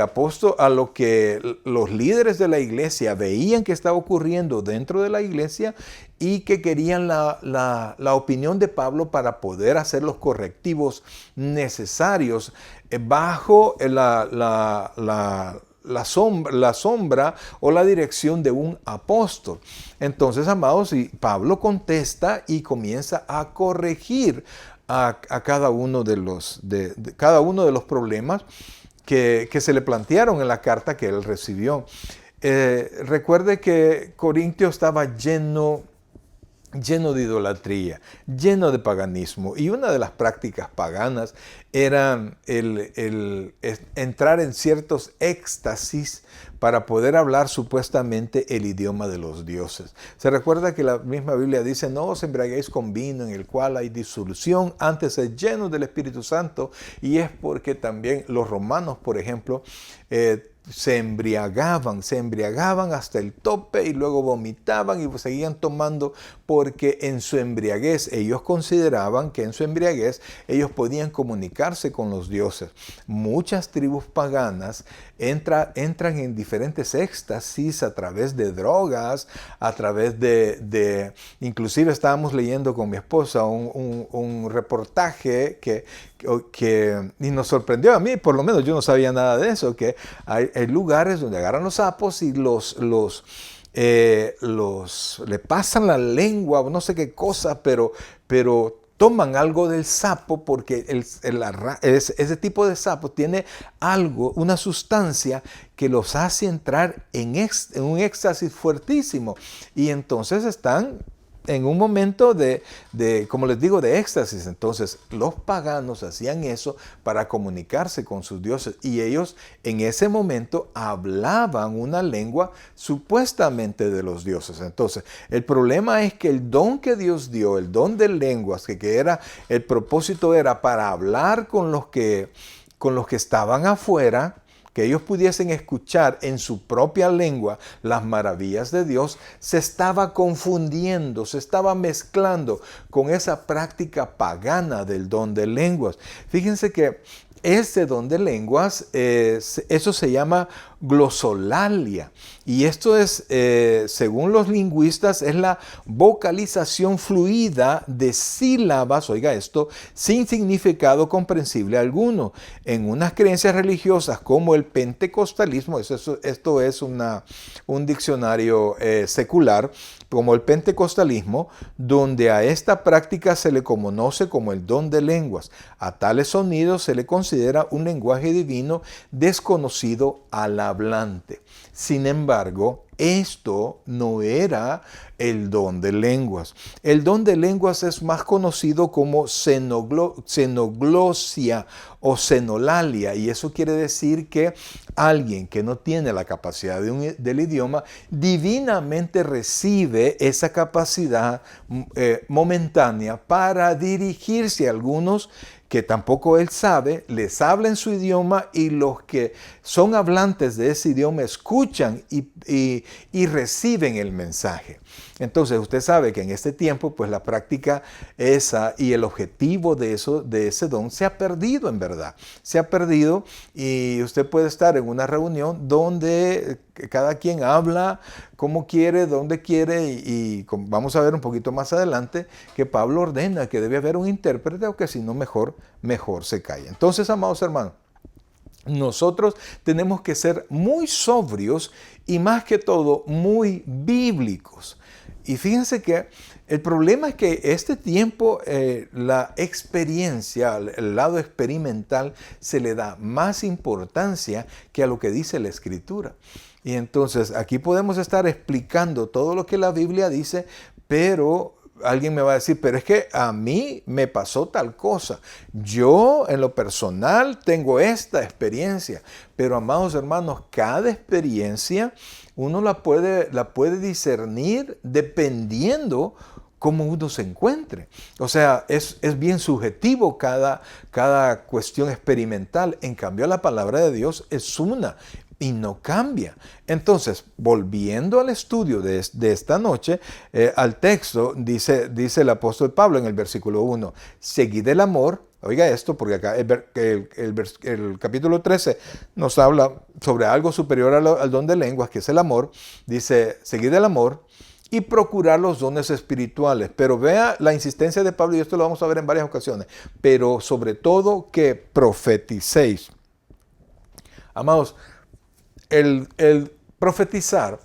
los líderes de la iglesia veían que estaba ocurriendo dentro de la iglesia, y que querían la opinión de Pablo para poder hacer los correctivos necesarios bajo la sombra o la dirección de un apóstol. Entonces, amados, y Pablo contesta y comienza a corregir a cada uno de los problemas que se le plantearon en la carta que él recibió. Recuerde que Corintio estaba lleno de idolatría, lleno de paganismo, y una de las prácticas paganas era el entrar en ciertos éxtasis para poder hablar supuestamente el idioma de los dioses. Se recuerda que la misma Biblia dice: no os embriaguéis con vino en el cual hay disolución, antes sed llenos del Espíritu Santo. Y es porque también los romanos, por ejemplo, se embriagaban hasta el tope y luego vomitaban y seguían tomando, porque en su embriaguez ellos consideraban que en su embriaguez ellos podían comunicarse con los dioses. Muchas tribus paganas entran en diferentes éxtasis a través de drogas, a través inclusive estábamos leyendo con mi esposa un reportaje y nos sorprendió. A mí, por lo menos, yo no sabía nada de eso, que hay lugares donde agarran los sapos y le pasan la lengua o no sé qué cosa, pero toman algo del sapo, porque ese tipo de sapo tiene algo, una sustancia que los hace entrar en un éxtasis fuertísimo, y entonces están en un momento como les digo, de éxtasis. Entonces, los paganos hacían eso para comunicarse con sus dioses y ellos en ese momento hablaban una lengua supuestamente de los dioses. Entonces, el problema es que el don que Dios dio, el don de lenguas, que era, el propósito era para hablar con los que estaban afuera, que ellos pudiesen escuchar en su propia lengua las maravillas de Dios, se estaba confundiendo, se estaba mezclando con esa práctica pagana del don de lenguas. Fíjense que este don de lenguas, eso se llama glosolalia. Y esto es, según los lingüistas, es la vocalización fluida de sílabas, oiga esto, sin significado comprensible alguno. En unas creencias religiosas como el pentecostalismo, esto es un diccionario secular, como el pentecostalismo, donde a esta práctica se le conoce como el don de lenguas. A tales sonidos se le considera un lenguaje divino desconocido al hablante. Sin embargo, esto no era el don de lenguas. El don de lenguas es más conocido como xenoglosia o xenolalia, y eso quiere decir que alguien que no tiene la capacidad del idioma divinamente recibe esa capacidad momentánea para dirigirse a algunos que tampoco él sabe, les habla en su idioma y los que son hablantes de ese idioma escuchan y reciben el mensaje. Entonces usted sabe que en este tiempo pues la práctica esa y el objetivo de ese don se ha perdido en verdad. Se ha perdido y usted puede estar en una reunión donde cada quien habla como quiere, donde quiere y vamos a ver un poquito más adelante que Pablo ordena que debe haber un intérprete o que si no mejor se calla. Entonces, amados hermanos, nosotros tenemos que ser muy sobrios y más que todo muy bíblicos. Y fíjense que el problema es que este tiempo, la experiencia, el lado experimental, se le da más importancia que a lo que dice la Escritura. Y entonces aquí podemos estar explicando todo lo que la Biblia dice, pero alguien me va a decir, pero es que a mí me pasó tal cosa. Yo en lo personal tengo esta experiencia. Pero amados hermanos, cada experiencia uno la puede discernir dependiendo cómo uno se encuentre. O sea, es bien subjetivo cada cuestión experimental. En cambio, la palabra de Dios es una y no cambia. Entonces, volviendo al estudio de esta noche, al texto, dice el apóstol Pablo en el versículo 1, seguid el amor. Oiga esto, porque acá el capítulo 13 nos habla sobre algo superior al don de lenguas, que es el amor. Dice, seguid el amor y procurar los dones espirituales. Pero vea la insistencia de Pablo, y esto lo vamos a ver en varias ocasiones. Pero sobre todo que profeticéis. Amados, el profetizar,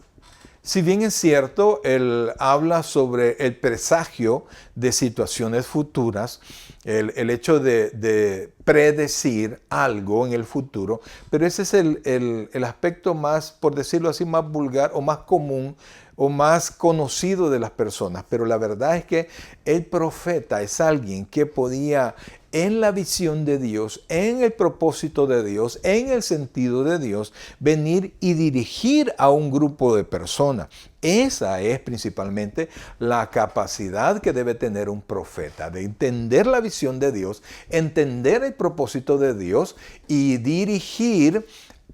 si bien es cierto, él habla sobre el presagio de situaciones futuras, el hecho de predecir algo en el futuro, pero ese es el aspecto más, por decirlo así, más vulgar o más común o más conocido de las personas. Pero la verdad es que el profeta es alguien que podía, en la visión de Dios, en el propósito de Dios, en el sentido de Dios, venir y dirigir a un grupo de personas. Esa es principalmente la capacidad que debe tener un profeta, de entender la visión de Dios, entender el propósito de Dios y dirigir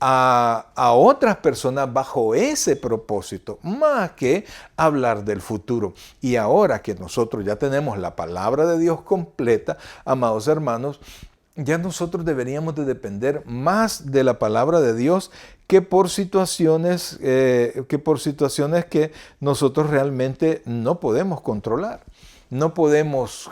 a otras personas bajo ese propósito, más que hablar del futuro. Y ahora que nosotros ya tenemos la palabra de Dios completa, amados hermanos, ya nosotros deberíamos de depender más de la palabra de Dios que por situaciones que nosotros realmente no podemos controlar. No podemos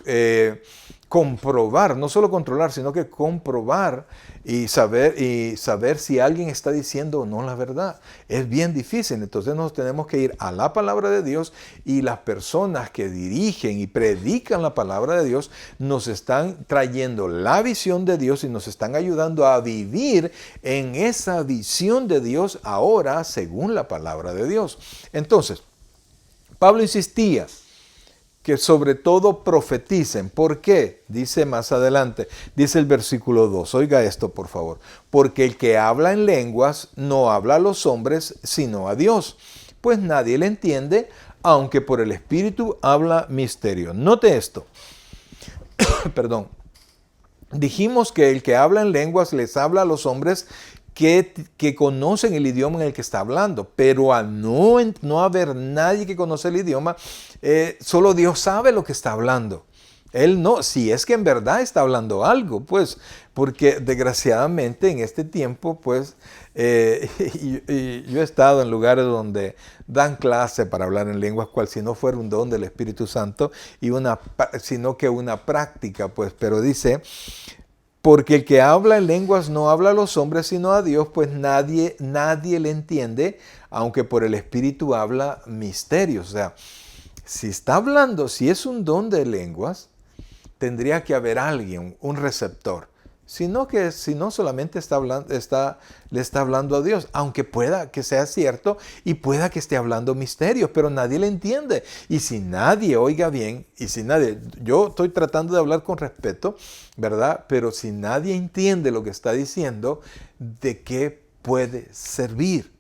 comprobar, no solo controlar, sino que comprobar y saber si alguien está diciendo o no la verdad. Es bien difícil, entonces nos tenemos que ir a la palabra de Dios, y las personas que dirigen y predican la palabra de Dios nos están trayendo la visión de Dios y nos están ayudando a vivir en esa visión de Dios ahora según la palabra de Dios. Entonces, Pablo insistía que sobre todo profeticen. ¿Por qué? Dice más adelante, dice el versículo 2. Oiga esto, por favor. Porque el que habla en lenguas no habla a los hombres, sino a Dios, pues nadie le entiende, aunque por el Espíritu habla misterio. Note esto. Perdón. Dijimos que el que habla en lenguas les habla a los hombres que conocen el idioma en el que está hablando, pero al no haber nadie que conoce el idioma, solo Dios sabe lo que está hablando. Él no, si es que en verdad está hablando algo, pues, porque desgraciadamente en este tiempo, pues, y yo he estado en lugares donde dan clase para hablar en lenguas, cual si no fuera un don del Espíritu Santo, sino que una práctica, pues, pero dice, porque el que habla en lenguas no habla a los hombres, sino a Dios, pues nadie le entiende, aunque por el Espíritu habla misterios. O sea, si está hablando, si es un don de lenguas, tendría que haber alguien, un receptor. Si no solamente le está hablando a Dios, aunque pueda que sea cierto y pueda que esté hablando misterios, pero nadie le entiende. Y si nadie, oiga bien, yo estoy tratando de hablar con respeto, ¿verdad? Pero si nadie entiende lo que está diciendo, ¿de qué puede servir?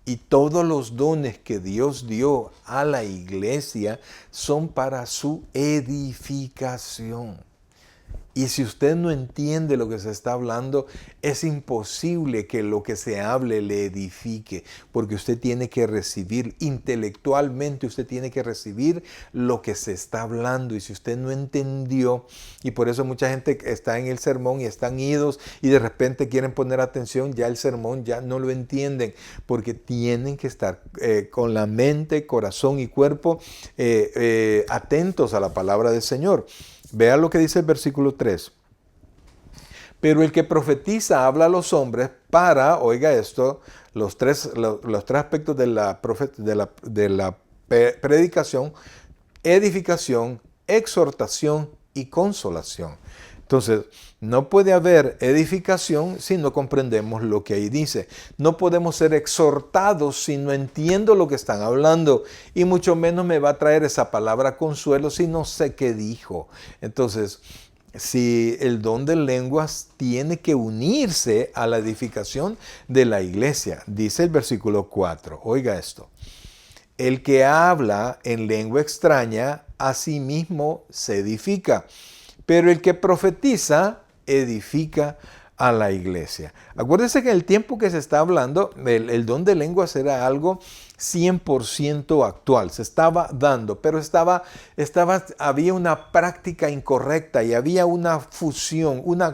Y todos los dones que Dios dio a la iglesia son para su edificación. Y si usted no entiende lo que se está hablando, es imposible que lo que se hable le edifique, porque usted tiene que recibir intelectualmente, usted tiene que recibir lo que se está hablando. Y si usted no entendió, y por eso mucha gente está en el sermón y están idos y de repente quieren poner atención, ya el sermón ya no lo entienden, porque tienen que estar con la mente, corazón y cuerpo atentos a la palabra del Señor. Vea lo que dice el versículo 3. Pero el que profetiza habla a los hombres para, oiga esto, los tres aspectos de la predicación: edificación, exhortación y consolación. Entonces, no puede haber edificación si no comprendemos lo que ahí dice. No podemos ser exhortados si no entiendo lo que están hablando. Y mucho menos me va a traer esa palabra consuelo si no sé qué dijo. Entonces, si el don de lenguas tiene que unirse a la edificación de la iglesia, dice el versículo 4. Oiga esto. El que habla en lengua extraña, a sí mismo se edifica. Pero el que profetiza, edifica a la iglesia. Acuérdense que en el tiempo que se está hablando, el don de lenguas era algo 100% actual. Se estaba dando, pero había una práctica incorrecta y había una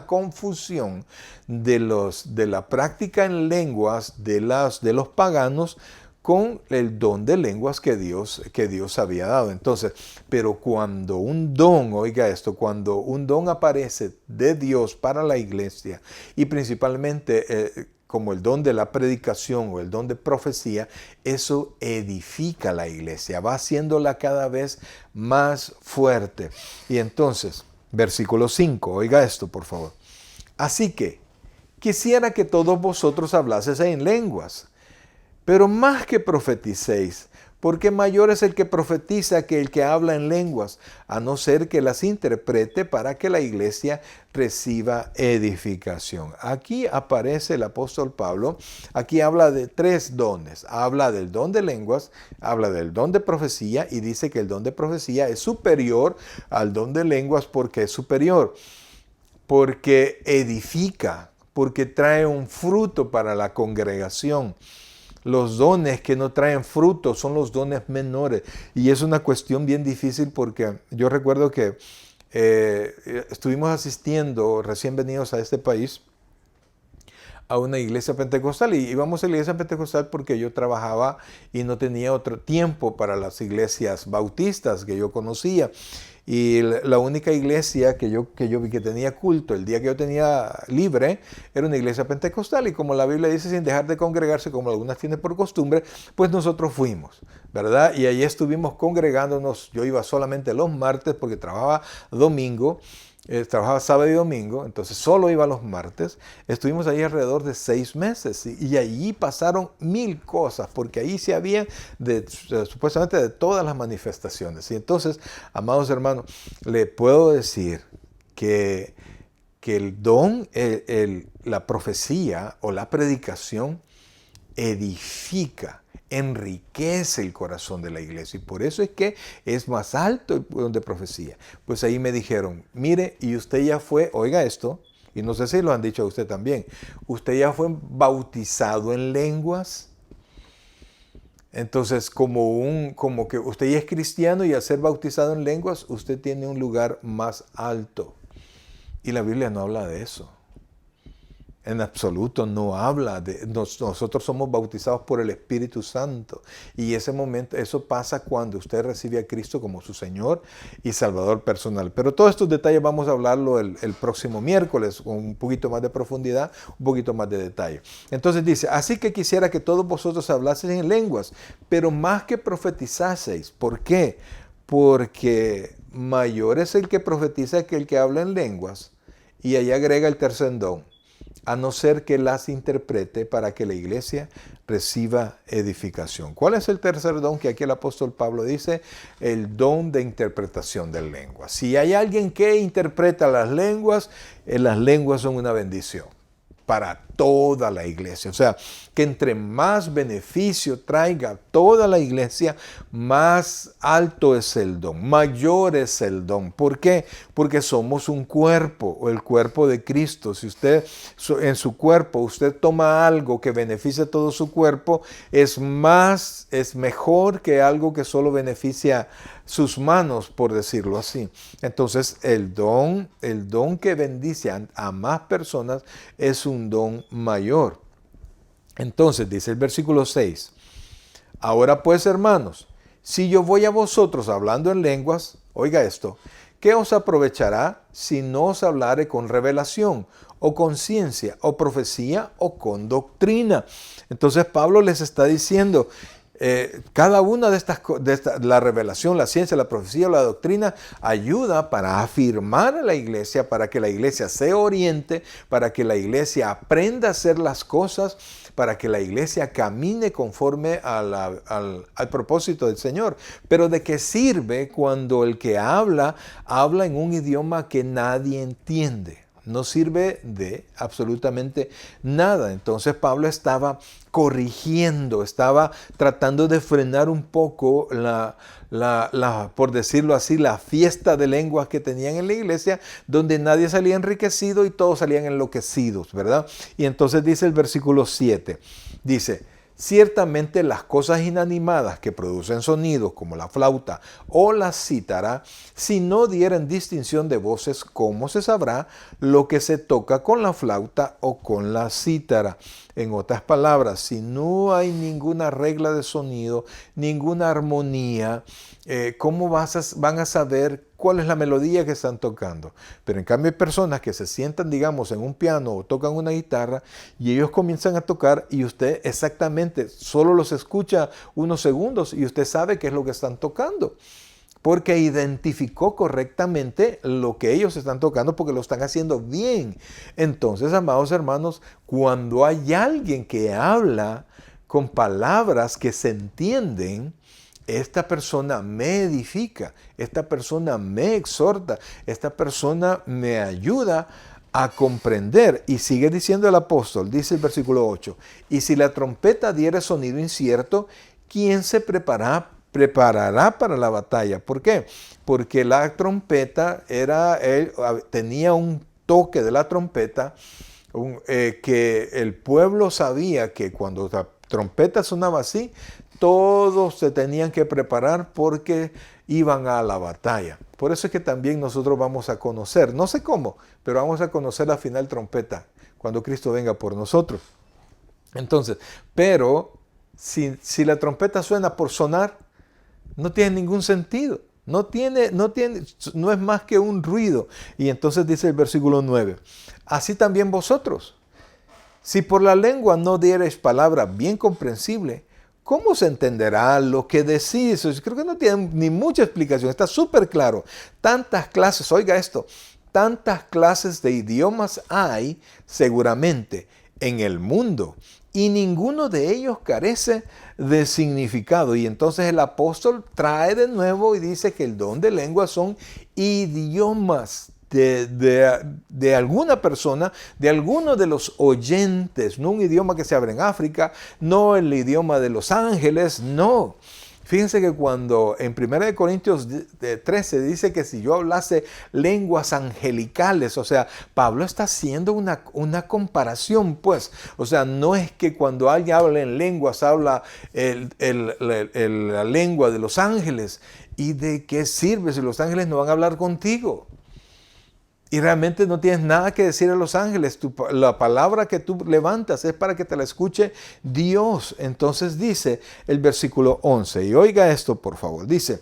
confusión de la práctica en lenguas de los paganos con el don de lenguas que Dios había dado. Entonces, pero cuando un don, oiga esto, cuando un don aparece de Dios para la iglesia, y principalmente como el don de la predicación o el don de profecía, eso edifica la iglesia, va haciéndola cada vez más fuerte. Y entonces, versículo 5, oiga esto por favor. Así que, quisiera que todos vosotros hablaseis en lenguas, pero más que profeticéis, porque mayor es el que profetiza que el que habla en lenguas, a no ser que las interprete para que la iglesia reciba edificación. Aquí aparece el apóstol Pablo, aquí habla de 3 dones. Habla del don de lenguas, habla del don de profecía y dice que el don de profecía es superior al don de lenguas. ¿Por qué es superior? Porque edifica, porque trae un fruto para la congregación. Los dones que no traen fruto son los dones menores. Y es una cuestión bien difícil porque yo recuerdo que estuvimos asistiendo, recién venidos a este país, a una iglesia pentecostal. Y íbamos a la iglesia pentecostal porque yo trabajaba y no tenía otro tiempo para las iglesias bautistas que yo conocía. Y la única iglesia que yo vi que tenía culto el día que yo tenía libre era una iglesia pentecostal. Y como la Biblia dice, sin dejar de congregarse, como algunas tienen por costumbre, pues nosotros fuimos, ¿verdad? Y ahí estuvimos congregándonos. Yo iba solamente los martes porque trabajaba domingo. trabajaba sábado y domingo, entonces solo iba los martes. Estuvimos ahí alrededor de 6 meses y allí pasaron 1000 cosas, porque ahí se había supuestamente de todas las manifestaciones. Y entonces, amados hermanos, le puedo decir que el don, la profecía o la predicación edifica, enriquece el corazón de la iglesia. Y por eso es que es más alto el don de profecía. Pues ahí me dijeron, mire, y usted ya fue, oiga esto, y no sé si lo han dicho a usted también, usted ya fue bautizado en lenguas. Entonces, como que usted ya es cristiano y al ser bautizado en lenguas, usted tiene un lugar más alto. Y la Biblia no habla de eso. En absoluto no habla de... Nosotros somos bautizados por el Espíritu Santo. Y ese momento, eso pasa cuando usted recibe a Cristo como su Señor y Salvador personal. Pero todos estos detalles vamos a hablarlo el próximo miércoles, con un poquito más de profundidad, un poquito más de detalle. Entonces dice, así que quisiera que todos vosotros hablaseis en lenguas, pero más que profetizaseis. ¿Por qué? Porque mayor es el que profetiza que el que habla en lenguas. Y ahí agrega el tercer don, a no ser que las interprete para que la iglesia reciba edificación. ¿Cuál es el tercer don que aquí el apóstol Pablo dice? El don de interpretación de lenguas. Si hay alguien que interpreta las lenguas son una bendición para toda la iglesia. O sea, que entre más beneficio traiga toda la iglesia, más alto es el don, mayor es el don. ¿Por qué? Porque somos un cuerpo, o el cuerpo de Cristo. Si usted, en su cuerpo, usted toma algo que beneficia todo su cuerpo, es mejor que algo que solo beneficia sus manos, por decirlo así. Entonces, el don que bendice a más personas es un don mayor. Entonces, dice el versículo 6, ahora pues, hermanos, si yo voy a vosotros hablando en lenguas, oiga esto, ¿qué os aprovechará si no os hablare con revelación, o con ciencia, o profecía, o con doctrina? Entonces Pablo les está diciendo, cada una de estas, la revelación, la ciencia, la profecía o la doctrina, ayuda para afirmar a la iglesia, para que la iglesia se oriente, para que la iglesia aprenda a hacer las cosas, para que la iglesia camine conforme al propósito del Señor. Pero ¿de qué sirve cuando el que habla en un idioma que nadie entiende? No sirve de absolutamente nada. Entonces Pablo estaba corrigiendo, estaba tratando de frenar un poco por decirlo así, la fiesta de lenguas que tenían en la iglesia, donde nadie salía enriquecido y todos salían enloquecidos, ¿verdad? Y entonces dice el versículo 7, dice, ciertamente las cosas inanimadas que producen sonidos como la flauta o la cítara, si no dieren distinción de voces, ¿cómo se sabrá lo que se toca con la flauta o con la cítara? En otras palabras, si no hay ninguna regla de sonido, ninguna armonía, ¿cómo van a saber cuál es la melodía que están tocando? Pero en cambio hay personas que se sientan, digamos, en un piano o tocan una guitarra y ellos comienzan a tocar y usted exactamente solo los escucha unos segundos y usted sabe qué es lo que están tocando, porque identificó correctamente lo que ellos están tocando, porque lo están haciendo bien. Entonces, amados hermanos, cuando hay alguien que habla con palabras que se entienden, esta persona me edifica, esta persona me exhorta, esta persona me ayuda a comprender. Y sigue diciendo el apóstol, dice el versículo 8, y si la trompeta diere sonido incierto, ¿quién se preparará para la batalla? ¿Por qué? Porque la trompeta tenía un toque de la trompeta que el pueblo sabía que cuando la trompeta sonaba así, todos se tenían que preparar porque iban a la batalla. Por eso es que también nosotros vamos a conocer, no sé cómo, pero vamos a conocer la final trompeta cuando Cristo venga por nosotros. Entonces, pero si la trompeta suena por sonar, no tiene ningún sentido. No es más que un ruido. Y entonces dice el versículo 9, así también vosotros, si por la lengua no diereis palabra bien comprensible, ¿cómo se entenderá lo que decís? Creo que no tiene ni mucha explicación, está súper claro. Tantas clases, oiga esto, tantas clases de idiomas hay seguramente en el mundo y ninguno de ellos carece de significado. Y entonces el apóstol trae de nuevo y dice que el don de lenguas son idiomas de alguna persona, de alguno de los oyentes, no un idioma que se abre en África, no el idioma de los ángeles, no. Fíjense que cuando en 1 Corintios 13 dice que si yo hablase lenguas angelicales, o sea, Pablo está haciendo una comparación, pues. O sea, no es que cuando alguien habla en lenguas, habla la lengua de los ángeles. ¿Y de qué sirve si los ángeles no van a hablar contigo? Y realmente no tienes nada que decir a los ángeles. La palabra que tú levantas es para que te la escuche Dios. Entonces dice el versículo 11, y oiga esto por favor, dice,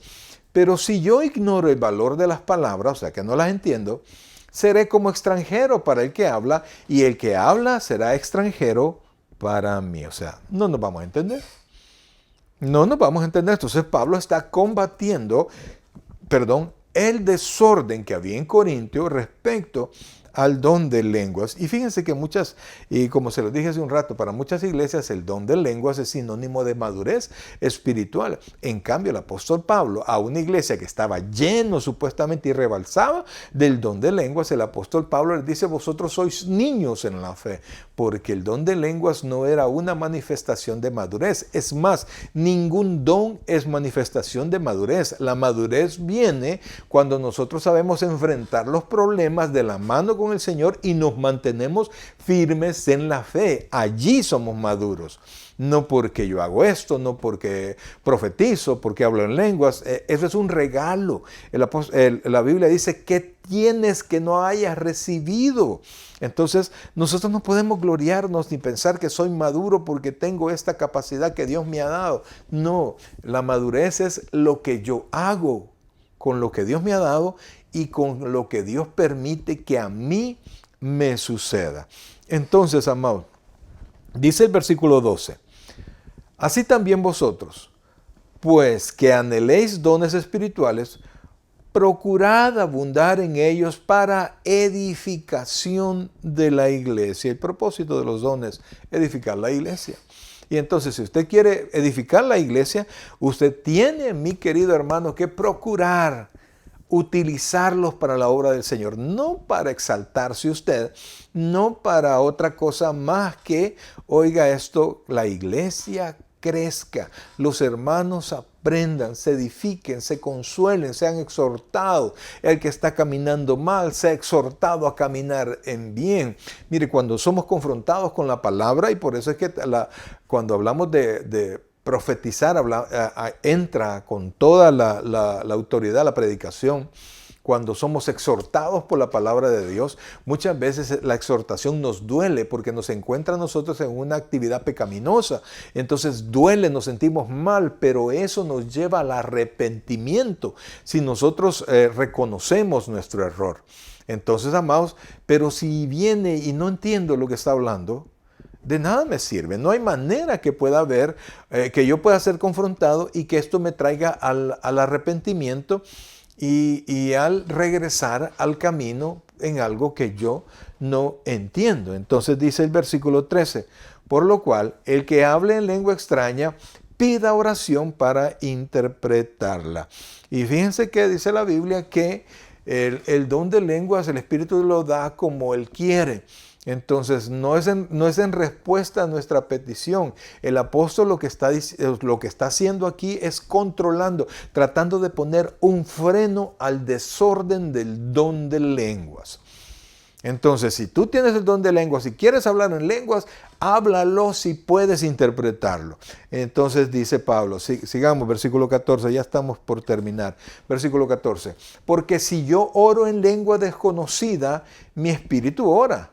pero si yo ignoro el valor de las palabras, o sea que no las entiendo, seré como extranjero para el que habla, y el que habla será extranjero para mí. O sea, no nos vamos a entender. No nos vamos a entender. Entonces Pablo está combatiendo, el desorden que había en Corintio respecto al don de lenguas. Y fíjense que muchas, y como se lo dije hace un rato, para muchas iglesias el don de lenguas es sinónimo de madurez espiritual. En cambio, el apóstol Pablo, a una iglesia que estaba lleno supuestamente y rebalsaba del don de lenguas, el apóstol Pablo les dice, vosotros sois niños en la fe, porque el don de lenguas no era una manifestación de madurez. Es más, ningún don es manifestación de madurez. La madurez viene cuando nosotros sabemos enfrentar los problemas de la mano con el Señor y nos mantenemos firmes en la fe. Allí somos maduros. No porque yo hago esto, no porque profetizo, porque hablo en lenguas. Eso es un regalo. La Biblia dice, ¿qué tienes que no hayas recibido? Entonces, nosotros no podemos gloriarnos ni pensar que soy maduro porque tengo esta capacidad que Dios me ha dado. No, la madurez es lo que yo hago con lo que Dios me ha dado y con lo que Dios permite que a mí me suceda. Entonces, amados, dice el versículo 12, así también vosotros, pues que anheléis dones espirituales, procurad abundar en ellos para edificación de la iglesia. El propósito de los dones, edificar la iglesia. Y entonces, si usted quiere edificar la iglesia, usted tiene, mi querido hermano, que procurar utilizarlos para la obra del Señor, no para exaltarse usted, no para otra cosa más que, oiga esto, la iglesia crezca, los hermanos aprendan, se edifiquen, se consuelen, sean exhortados. El que está caminando mal sea exhortado a caminar en bien. Mire, cuando somos confrontados con la palabra, y por eso es que cuando hablamos de profetizar, entra con toda la autoridad la predicación. Cuando somos exhortados por la palabra de Dios, muchas veces la exhortación nos duele porque nos encuentra a nosotros en una actividad pecaminosa. Entonces duele, nos sentimos mal, pero eso nos lleva al arrepentimiento si nosotros reconocemos nuestro error. Entonces, amados, pero si viene y no entiendo lo que está hablando, de nada me sirve. No hay manera que pueda haber, que yo pueda ser confrontado y que esto me traiga al arrepentimiento y al regresar al camino en algo que yo no entiendo. Entonces dice el versículo 13, por lo cual el que hable en lengua extraña pida oración para interpretarla. Y fíjense que dice la Biblia que el don de lenguas el Espíritu lo da como Él quiere. Entonces no es en respuesta a nuestra petición. El apóstol lo que está haciendo aquí es controlando, tratando de poner un freno al desorden del don de lenguas. Entonces, si tú tienes el don de lenguas, si quieres hablar en lenguas, háblalo si puedes interpretarlo. Entonces dice Pablo, sigamos, versículo 14, ya estamos por terminar. Versículo 14, porque si yo oro en lengua desconocida, mi espíritu ora.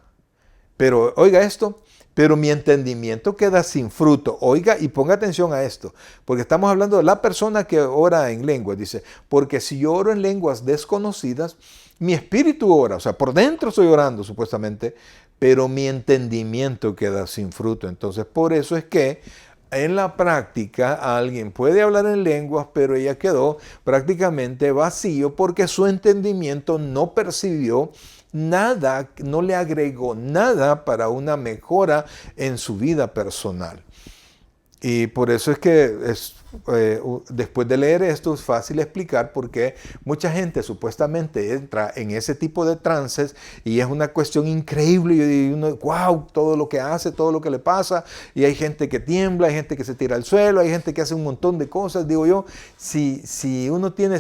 Pero oiga esto, pero mi entendimiento queda sin fruto. Oiga y ponga atención a esto, porque estamos hablando de la persona que ora en lenguas. Dice, porque si yo oro en lenguas desconocidas, mi espíritu ora, o sea, por dentro estoy orando supuestamente, pero mi entendimiento queda sin fruto. Entonces, por eso es que en la práctica alguien puede hablar en lenguas, pero ella quedó prácticamente vacío porque su entendimiento no percibió nada, no le agregó nada para una mejora en su vida personal. Y por eso es que después de leer esto es fácil explicar por qué mucha gente supuestamente entra en ese tipo de trances y es una cuestión increíble y uno, wow, todo lo que hace, todo lo que le pasa, y hay gente que tiembla, hay gente que se tira al suelo, hay gente que hace un montón de cosas. Digo yo, si uno tiene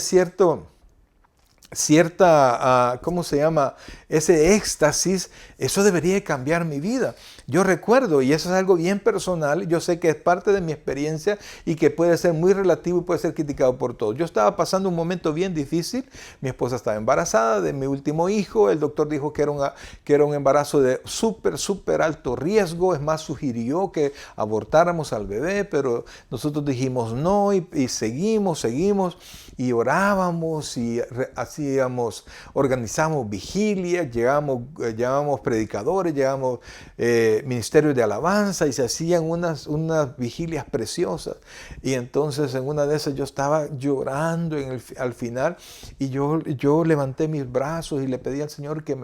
¿cómo se llama? Ese éxtasis, eso debería cambiar mi vida. Yo recuerdo, y eso es algo bien personal, yo sé que es parte de mi experiencia y que puede ser muy relativo y puede ser criticado por todos. Yo estaba pasando un momento bien difícil, mi esposa estaba embarazada de mi último hijo, el doctor dijo que era un embarazo de súper alto riesgo, es más, sugirió que abortáramos al bebé, pero nosotros dijimos no y seguimos y orábamos y organizamos vigilias, llevábamos predicadores, llevábamos ministerios de alabanza y se hacían unas vigilias preciosas. Y entonces en una de esas yo estaba llorando al final y yo levanté mis brazos y le pedí al Señor que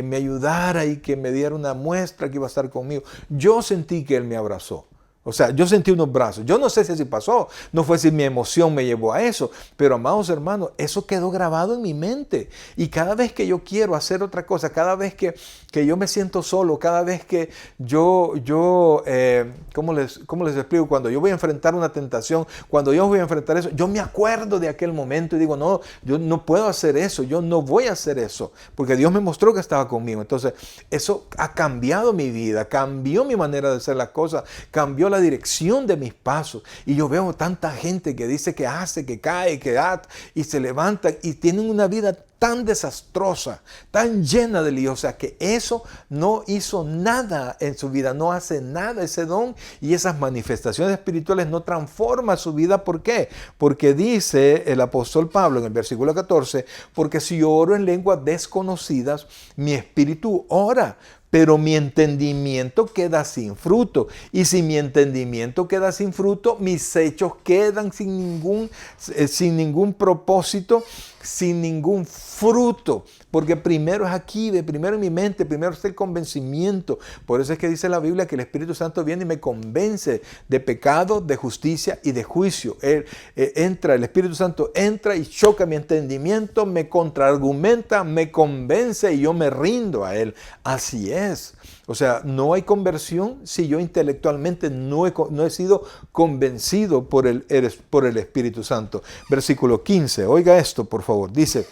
me ayudara y que me diera una muestra que iba a estar conmigo. Yo sentí que Él me abrazó. O sea, yo sentí unos brazos. Yo no sé si así pasó. No fue si mi emoción me llevó a eso. Pero, amados hermanos, eso quedó grabado en mi mente. Y cada vez que yo quiero hacer otra cosa, cada vez que yo me siento solo, cada vez que ¿cómo les explico? Cuando yo voy a enfrentar una tentación, cuando yo voy a enfrentar eso, yo me acuerdo de aquel momento y digo, no, yo no puedo hacer eso, yo no voy a hacer eso. Porque Dios me mostró que estaba conmigo. Entonces, eso ha cambiado mi vida, cambió mi manera de hacer las cosas, cambió la dirección de mis pasos. Y yo veo tanta gente que dice que hace, que cae, y se levanta y tienen una vida tan desastrosa, tan llena de líos, o sea que eso no hizo nada en su vida, no hace nada ese don y esas manifestaciones espirituales no transforman su vida. ¿Por qué? Porque dice el apóstol Pablo en el versículo 14, porque si yo oro en lenguas desconocidas, mi espíritu ora, pero mi entendimiento queda sin fruto. Y si mi entendimiento queda sin fruto, mis hechos quedan sin ningún propósito, sin ningún fruto. Porque primero es aquí, primero en mi mente, primero está el convencimiento. Por eso es que dice la Biblia que el Espíritu Santo viene y me convence de pecado, de justicia y de juicio. El Espíritu Santo entra y choca mi entendimiento, me contraargumenta, me convence y yo me rindo a Él. Así es. O sea, no hay conversión si yo intelectualmente no he sido convencido por el Espíritu Santo. Versículo 15, oiga esto por favor, dice,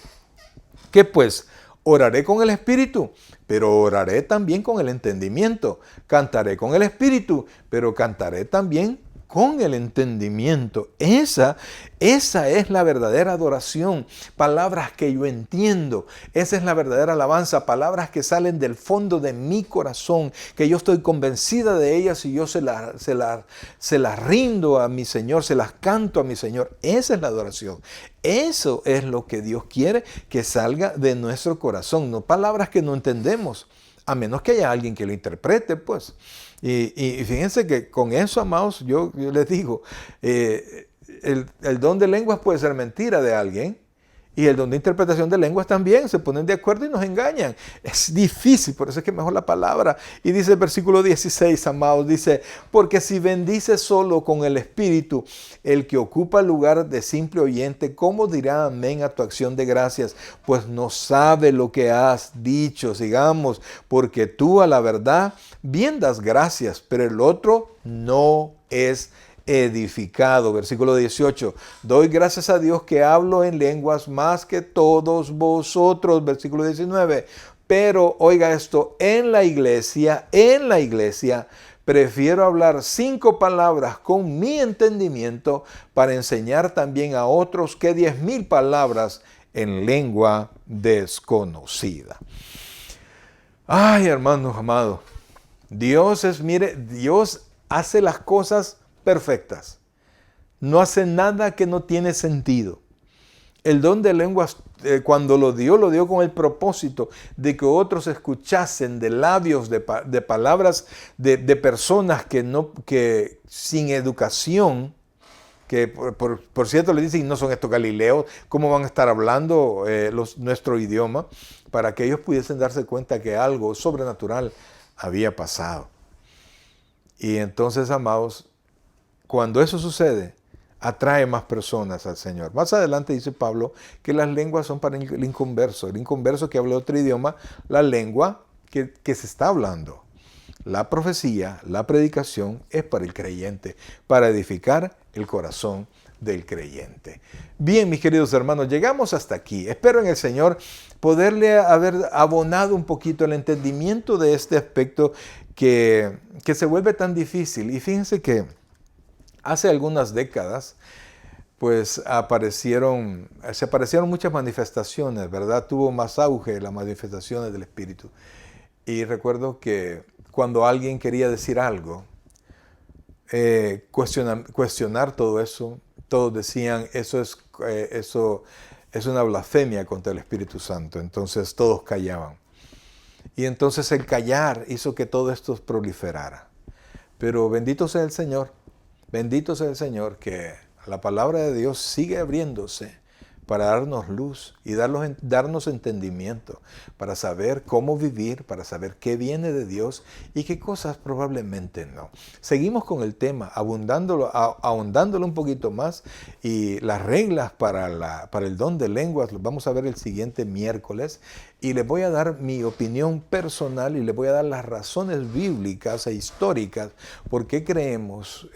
¿qué pues? Oraré con el Espíritu, pero oraré también con el entendimiento. Cantaré con el Espíritu, pero cantaré también con el entendimiento. Esa es la verdadera adoración. Palabras que yo entiendo. Esa es la verdadera alabanza. Palabras que salen del fondo de mi corazón, que yo estoy convencida de ellas y yo se las rindo a mi Señor, se las canto a mi Señor. Esa es la adoración. Eso es lo que Dios quiere que salga de nuestro corazón. No palabras que no entendemos, a menos que haya alguien que lo interprete, pues. Y fíjense que con eso, amados, yo les digo, el don de lenguas puede ser mentira de alguien y el don de interpretación de lenguas también. Se ponen de acuerdo y nos engañan. Es difícil, por eso es que mejor la palabra. Y dice el versículo 16, amados, dice, porque si bendices solo con el Espíritu, el que ocupa el lugar de simple oyente, ¿cómo dirá amén a tu acción de gracias? Pues no sabe lo que has dicho. Sigamos, porque tú a la verdad bien das gracias, pero el otro no es edificado. Versículo 18, doy gracias a Dios que hablo en lenguas más que todos vosotros. Versículo 19, pero oiga esto, en la iglesia prefiero hablar 5 palabras con mi entendimiento para enseñar también a otros que 10,000 palabras en lengua desconocida. Ay, hermanos amados, Dios hace las cosas perfectas. No hace nada que no tiene sentido. El don de lenguas, cuando lo dio con el propósito de que otros escuchasen de labios, de palabras de personas que sin educación, que por cierto le dicen, no son estos galileos, ¿cómo van a estar hablando nuestro idioma? Para que ellos pudiesen darse cuenta que algo sobrenatural había pasado. Y entonces, amados, cuando eso sucede, atrae más personas al Señor. Más adelante dice Pablo que las lenguas son para el inconverso que habla otro idioma, la lengua que se está hablando. La profecía, la predicación es para el creyente, para edificar el corazón del creyente. Bien, mis queridos hermanos, llegamos hasta aquí. Espero en el Señor poderle haber abonado un poquito el entendimiento de este aspecto que se vuelve tan difícil. Y fíjense que hace algunas décadas, pues se aparecieron muchas manifestaciones, ¿verdad? Tuvo más auge las manifestaciones del Espíritu. Y recuerdo que cuando alguien quería decir algo, cuestionar todo eso, todos decían, eso es una blasfemia contra el Espíritu Santo. Entonces todos callaban. Y entonces el callar hizo que todo esto proliferara. Pero bendito sea el Señor que la palabra de Dios sigue abriéndose para darnos luz y darnos entendimiento, para saber cómo vivir, para saber qué viene de Dios y qué cosas probablemente no. Seguimos con el tema, ahondándolo un poquito más, y las reglas para el don de lenguas los vamos a ver el siguiente miércoles, y les voy a dar mi opinión personal y les voy a dar las razones bíblicas e históricas por qué creemos,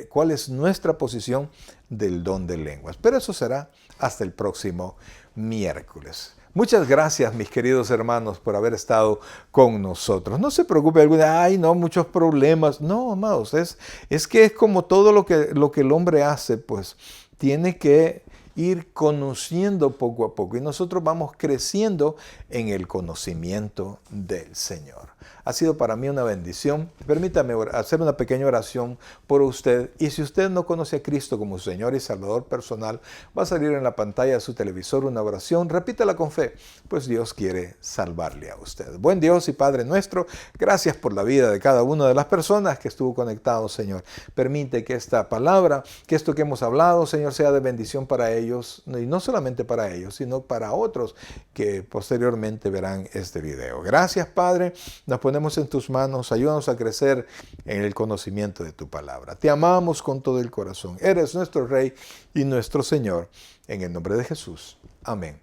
cuál es nuestra posición del don de lenguas. Pero eso será hasta el próximo miércoles. Muchas gracias, mis queridos hermanos, por haber estado con nosotros. No se preocupe, muchos problemas. No, amados, es que es como todo lo que el hombre hace, pues tiene que ir conociendo poco a poco, y nosotros vamos creciendo en el conocimiento del Señor. Ha sido para mí una bendición. Permítame hacer una pequeña oración por usted. Y si usted no conoce a Cristo como Señor y Salvador personal, va a salir en la pantalla de su televisor una oración. Repítela con fe, pues Dios quiere salvarle a usted. Buen Dios y Padre nuestro, gracias por la vida de cada una de las personas que estuvo conectado, Señor. Permite que esta palabra, que esto que hemos hablado, Señor, sea de bendición para ellos, y no solamente para ellos, sino para otros que posteriormente verán este video. Gracias, Padre. Nos ponemos en tus manos, ayúdanos a crecer en el conocimiento de tu palabra. Te amamos con todo el corazón. Eres nuestro Rey y nuestro Señor. En el nombre de Jesús. Amén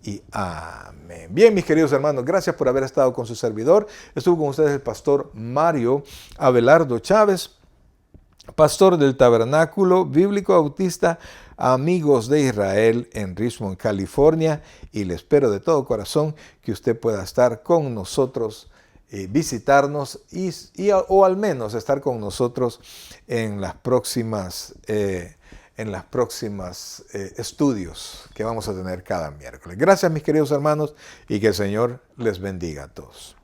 y amén. Bien, mis queridos hermanos, gracias por haber estado con su servidor. Estuvo con ustedes el pastor Mario Abelardo Chávez, pastor del Tabernáculo Bíblico Bautista Amigos de Israel en Richmond, California, y le espero de todo corazón que usted pueda estar con nosotros, visitarnos o al menos estar con nosotros en las próximas estudios que vamos a tener cada miércoles. Gracias, mis queridos hermanos, y que el Señor les bendiga a todos.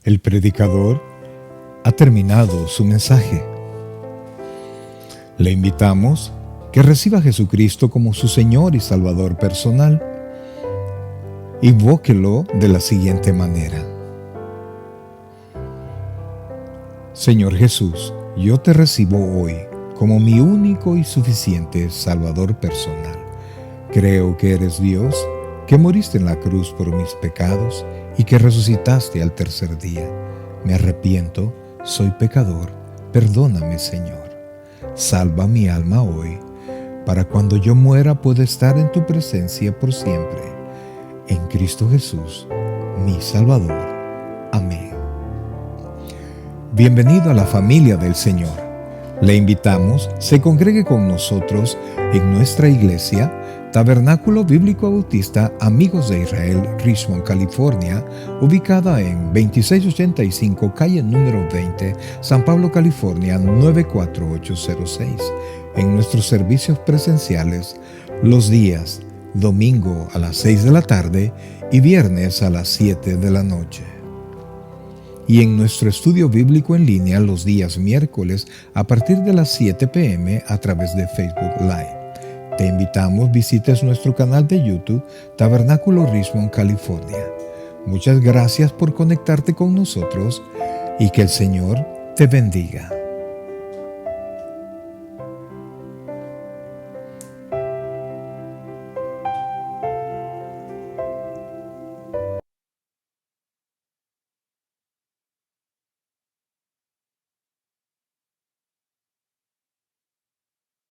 El predicador ha terminado su mensaje. Le invitamos que reciba a Jesucristo como su Señor y Salvador personal. Invóquelo de la siguiente manera: Señor Jesús, yo te recibo hoy como mi único y suficiente Salvador personal. Creo que eres Dios, que moriste en la cruz por mis pecados y que resucitaste al tercer día. Me arrepiento, soy pecador, perdóname, Señor. Salva mi alma hoy, para cuando yo muera pueda estar en tu presencia por siempre. En Cristo Jesús, mi Salvador. Amén. Bienvenido a la familia del Señor. Le invitamos, se congregue con nosotros en nuestra iglesia, Tabernáculo Bíblico Bautista Amigos de Israel, Richmond, California, ubicada en 2685 calle número 20, San Pablo, California, 94806. En nuestros servicios presenciales, los días domingo a las 6 de la tarde y viernes a las 7 de la noche. y en nuestro estudio bíblico en línea los días miércoles a partir de las 7 p.m. a través de Facebook Live. Te invitamos, visites nuestro canal de YouTube, Tabernáculo Richmond, California. Muchas gracias por conectarte con nosotros y que el Señor te bendiga.